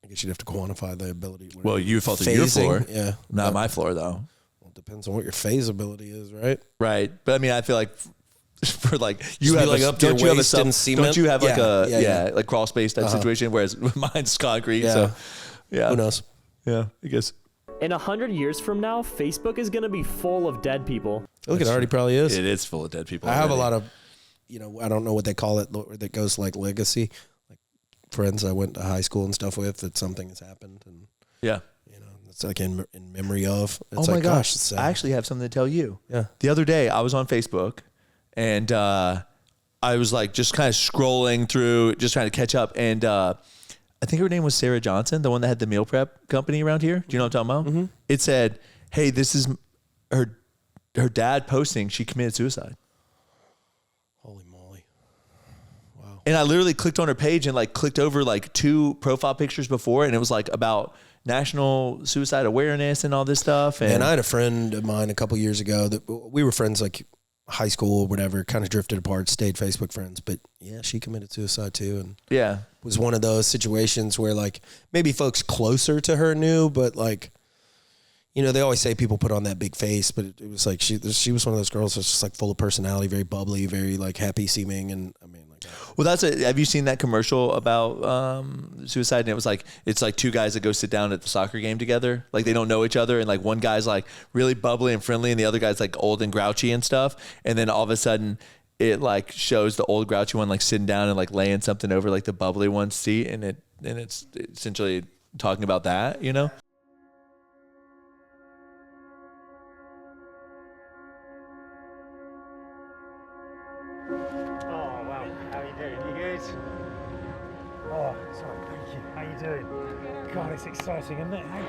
I guess you'd have to quantify the ability. Well, you fall through your floor. Yeah. Not my floor, though. Well, it depends on what your phase ability is, right? Right. But I mean, I feel like for like you have like up to your waist in cement. Don't you have like like crawl space type situation, whereas mine's concrete. Yeah. So yeah. Who knows? Yeah, I guess. In 100 years from now, Facebook is going to be full of dead people. Look, it already probably is. It is full of dead people. I have a lot of, I don't know what they call it, that goes like legacy, like friends I went to high school and stuff with, that something has happened. And yeah. It's like in memory of. It's oh my like, gosh. I actually have something to tell you. Yeah. The other day I was on Facebook and I was like just kind of scrolling through, just trying to catch up. And I think her name was Sarah Johnson, the one that had the meal prep company around here. Do you know what I'm talking about? Mm-hmm. It said, hey, this is her dad posting she committed suicide. Holy moly. Wow. And I literally clicked on her page and like clicked over like 2 profile pictures before, and it was like about national suicide awareness and all this stuff. And I had a friend of mine a couple years ago that we were friends like high school, whatever, kind of drifted apart, stayed Facebook friends. But yeah, she committed suicide too. And yeah, was one of those situations where like maybe folks closer to her knew, but like, they always say people put on that big face, but it was like she was one of those girls that's just like full of personality, very bubbly, very like happy seeming. And I mean, like, well, have you seen that commercial about suicide? And it was like, it's like 2 guys that go sit down at the soccer game together. Like they don't know each other. And like one guy's like really bubbly and friendly and the other guy's like old and grouchy and stuff. And then all of a sudden it like shows the old grouchy one like sitting down and like laying something over like the bubbly one's seat. And it's essentially talking about that, Oh, sorry, thank you. How you doing? God, it's exciting, isn't it? Hey?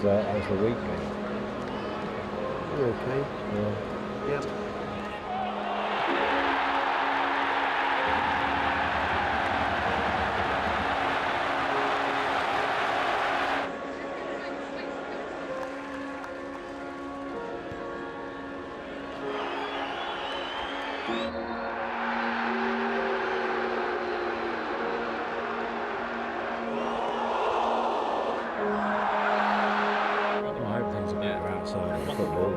So, how's the week? You're okay? Yeah. Yep. I hope things are better outside of football.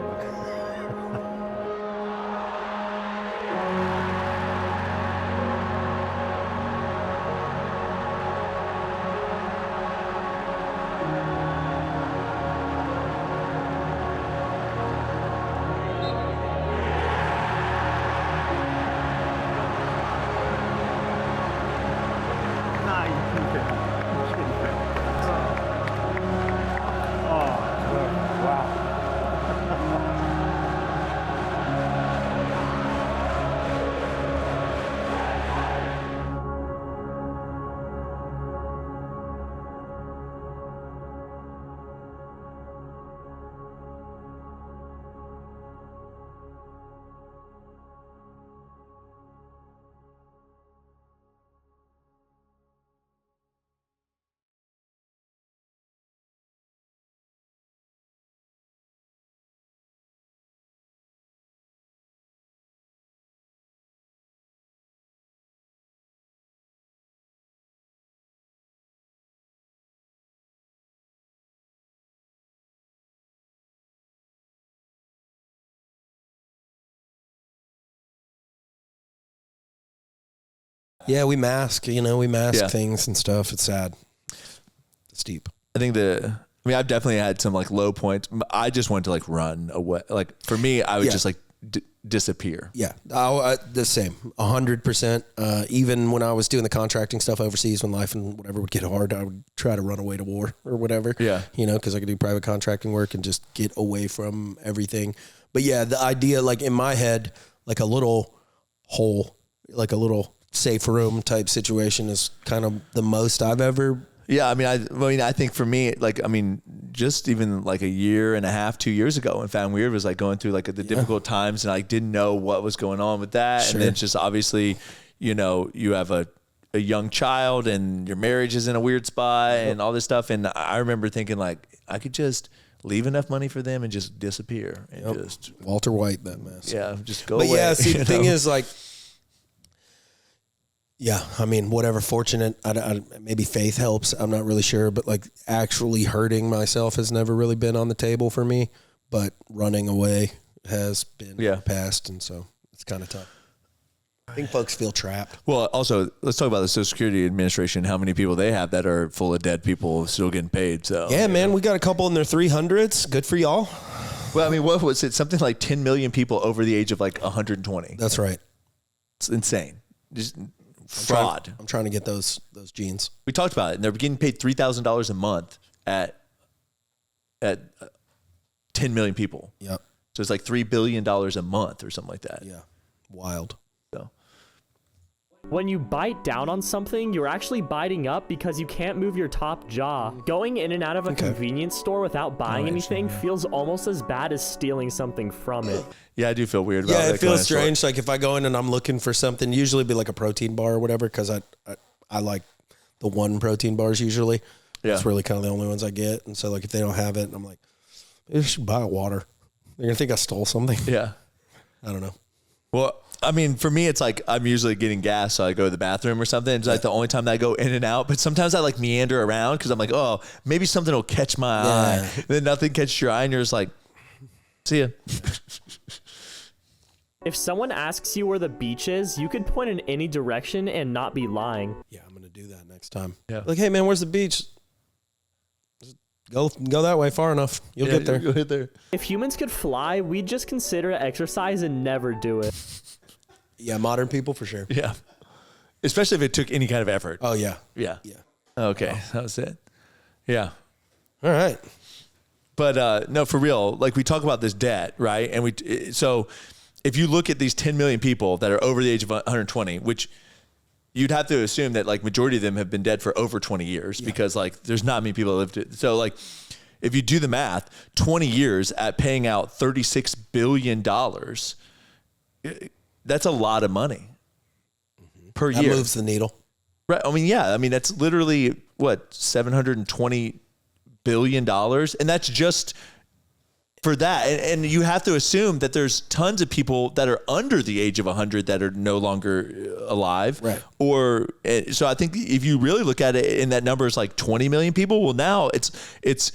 Yeah, we mask, things and stuff. It's sad. It's deep. I think I've definitely had some like low points. I just wanted to like run away. Like for me, I would just like disappear. Yeah, the same, 100%. Even when I was doing the contracting stuff overseas, when life and whatever would get hard, I would try to run away to war or whatever. Yeah, because I could do private contracting work and just get away from everything. But yeah, the idea, like in my head, like a little hole, like a little safe room type situation is kind of the most I've ever. Yeah, I mean, I think for me, like, I mean, just even like a year and a half, 2 years ago, when Found Weird was like going through like the difficult times, and I didn't know what was going on with that, and then just obviously, you have a young child, and your marriage is in a weird spot, and all this stuff, and I remember thinking like I could just leave enough money for them and just disappear and just Walter White that mess. Yeah, just go away. But yeah, see, the thing is like. Yeah, I mean, whatever, fortunate, maybe faith helps, I'm not really sure, but like actually hurting myself has never really been on the table for me, but running away has been past, and so it's kind of tough. I think folks feel trapped. Well, also, let's talk about the Social Security Administration, how many people they have that are full of dead people still getting paid. So yeah, man, we got a couple in their 300s. Good for y'all. Well, I mean, what was it? Something like 10 million people over the age of like 120. That's right. It's insane. Just fraud. I'm trying to get those genes. We talked about it, and they're getting paid $3,000 a month at 10 million people. Yep. So it's like $3 billion a month or something like that. Yeah. Wild. So when you bite down on something, you're actually biting up because you can't move your top jaw. Going in and out of a convenience store without buying anything feels almost as bad as stealing something from it. Yeah, I do feel weird about it. Yeah, it feels strange. Like if I go in and I'm looking for something, usually it'd be like a protein bar or whatever, because I like the one protein bars usually. Yeah. It's really kind of the only ones I get. And so like if they don't have it, I'm like, maybe I should buy water. They're going to think I stole something. Yeah. I don't know. Well, I mean, for me, it's like I'm usually getting gas, so I go to the bathroom or something. It's like the only time that I go in and out. But sometimes I like meander around because I'm like, oh, maybe something will catch my eye. And then nothing catches your eye, and you're just like, see ya. If someone asks you where the beach is, you could point in any direction and not be lying. Yeah, I'm going to do that next time. Yeah. Like, hey, man, where's the beach? Go that way far enough. You'll get there. You'll get there. If humans could fly, we'd just consider exercise and never do it. Yeah, modern people for sure. Yeah. Especially if it took any kind of effort. Oh, yeah. Yeah. Yeah. Okay. That was it. Yeah. All right. But no, for real, like we talk about this debt, right? And so if you look at these 10 million people that are over the age of 120, which you'd have to assume that like majority of them have been dead for over 20 years because like there's not many people that lived it. So like if you do the math, 20 years at paying out $36 billion, that's a lot of money per year. That moves the needle. Right. I mean, yeah. I mean, that's literally what, $720 billion. And that's just for that. And you have to assume that there's tons of people that are under the age of 100 that are no longer alive. Right. Or so I think if you really look at it and that number is like 20 million people, well, now it's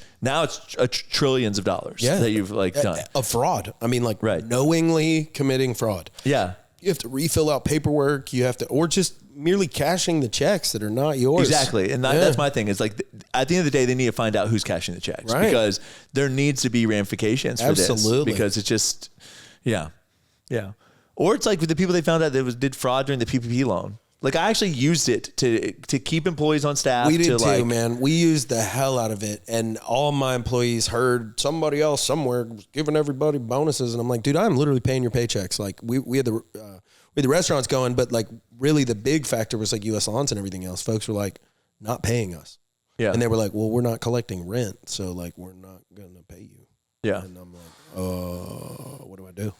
trillions of dollars that you've like done. A fraud. I mean, like knowingly committing fraud. Yeah. You have to refill out paperwork. You have to, or just merely cashing the checks that are not yours. Exactly. And that's my thing. It's like, at the end of the day, they need to find out who's cashing the checks because there needs to be ramifications for this because it's just, yeah. Or it's like with the people they found out that did fraud during the PPP loan. Like I actually used it to keep employees on staff. We did too, man. We used the hell out of it. And all my employees heard somebody else somewhere was giving everybody bonuses. And I'm like, dude, I'm literally paying your paychecks. Like we had the restaurants going, but like really the big factor was like US Lawns and everything else. Folks were like not paying us. Yeah. And they were like, well, we're not collecting rent. So like, we're not going to pay you. Yeah. And I'm like, what do I do?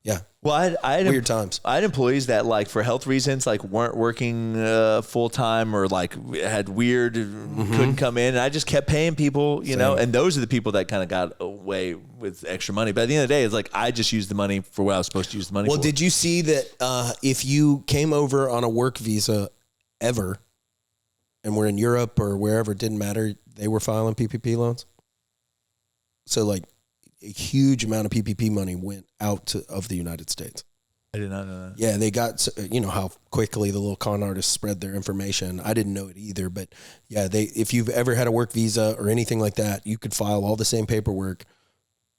Yeah. Well, I had weird times. I had employees that like for health reasons, like weren't working full time or like had weird, couldn't come in. And I just kept paying people, you know, and those are the people that kind of got away with extra money. But at the end of the day, it's like, I just used the money for what I was supposed to use the money for. Well, did you see that if you came over on a work visa ever and were in Europe or wherever, it didn't matter, they were filing PPP loans? So like, a huge amount of PPP money went out of the United States. I did not know that. Yeah, they got, you know how quickly the little con artists spread their information. I didn't know it either, but yeah, if you've ever had a work visa or anything like that, you could file all the same paperwork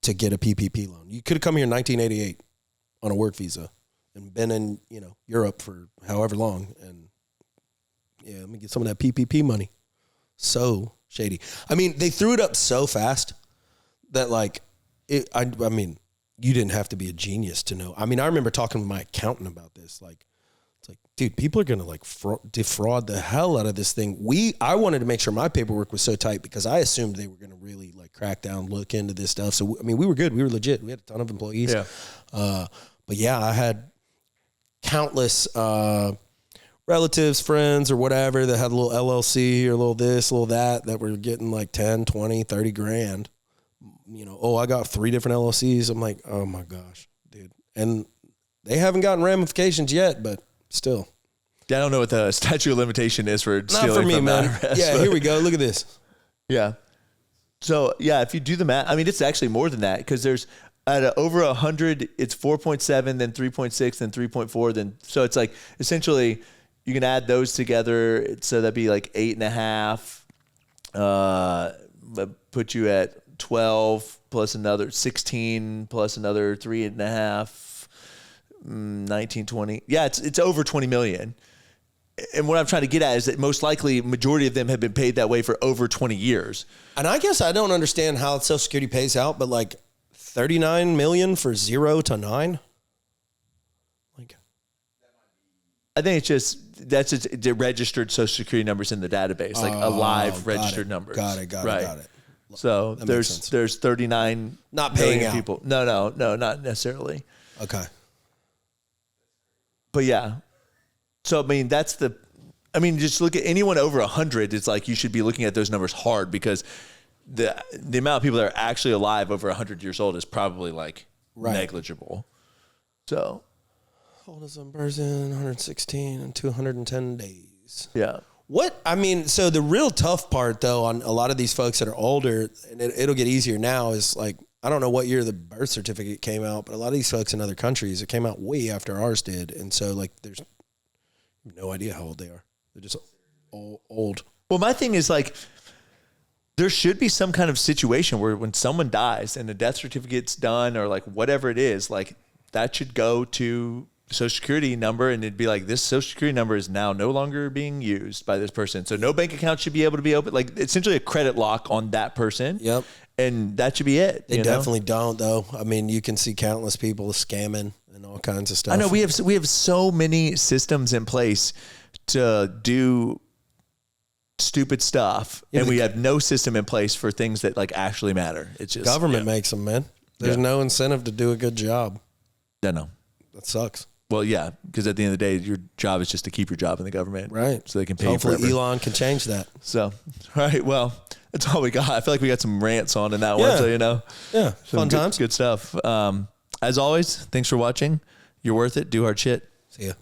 to get a PPP loan. You could have come here in 1988 on a work visa and been in, you know, Europe for however long. And yeah, let me get some of that PPP money. So shady. I mean, they threw it up so fast that like, I mean, you didn't have to be a genius to know. I mean, I remember talking with my accountant about this. Like, it's like, dude, people are going to like defraud the hell out of this thing. I wanted to make sure my paperwork was so tight because I assumed they were going to really like crack down, look into this stuff. So, I mean, we were good. We were legit. We had a ton of employees. Yeah. But yeah, I had countless relatives, friends, or whatever that had a little LLC or a little this, a little that were getting like 10, 20, 30 grand. You know, oh, I got 3 different LLCs. I'm like, oh my gosh, dude. And they haven't gotten ramifications yet, but still. Yeah, I don't know what the statute of limitation is for stealing Not for me, from man. IRS, Yeah, here we go. Look at this. Yeah. So, yeah, if you do the math, I mean, it's actually more than that because there's over 100, it's 4.7, then 3.6, then 3.4. Then so it's like essentially you can add those together. So that'd be like 8.5, put you at 12 plus another 16 plus another 3.5, 19, 20. Yeah, it's over 20 million. And what I'm trying to get at is that most likely majority of them have been paid that way for over 20 years. And I guess I don't understand how Social Security pays out, but like 39 million for 0 to 9. Like, I think it's just that's the registered Social Security numbers in the database, like a live registered number. Got it. So there's 39 not paying out people. No, not necessarily. Okay. But yeah. So I mean just look at anyone over 100, it's like you should be looking at those numbers hard because the amount of people that are actually alive over 100 years old is probably like negligible. So old as a person, 116 and 210 days. Yeah. So the real tough part though on a lot of these folks that are older, and it'll get easier now, is like, I don't know what year the birth certificate came out, but a lot of these folks in other countries, it came out way after ours did. And so like there's no idea how old they are. They're just old. Well, my thing is like, there should be some kind of situation where when someone dies and a death certificate's done or like whatever it is, like that should go to Social Security number and it'd be like, this Social Security number is now no longer being used by this person. So no bank account should be able to be open. Like essentially a credit lock on that person. Yep. And that should be it. They definitely don't though. I mean, you can see countless people scamming and all kinds of stuff. I know we have so many systems in place to do stupid stuff, and we have no system in place for things that like actually matter. It's just government makes them, man. There's no incentive to do a good job. I know. That sucks. Well, yeah, because at the end of the day, your job is just to keep your job in the government, right? So they can pay. Hopefully, you forever. Elon can change that. So, all right, well, that's all we got. I feel like we got some rants on in that one, so yeah, fun times, good stuff. As always, thanks for watching. You're worth it. Do hard shit. See ya.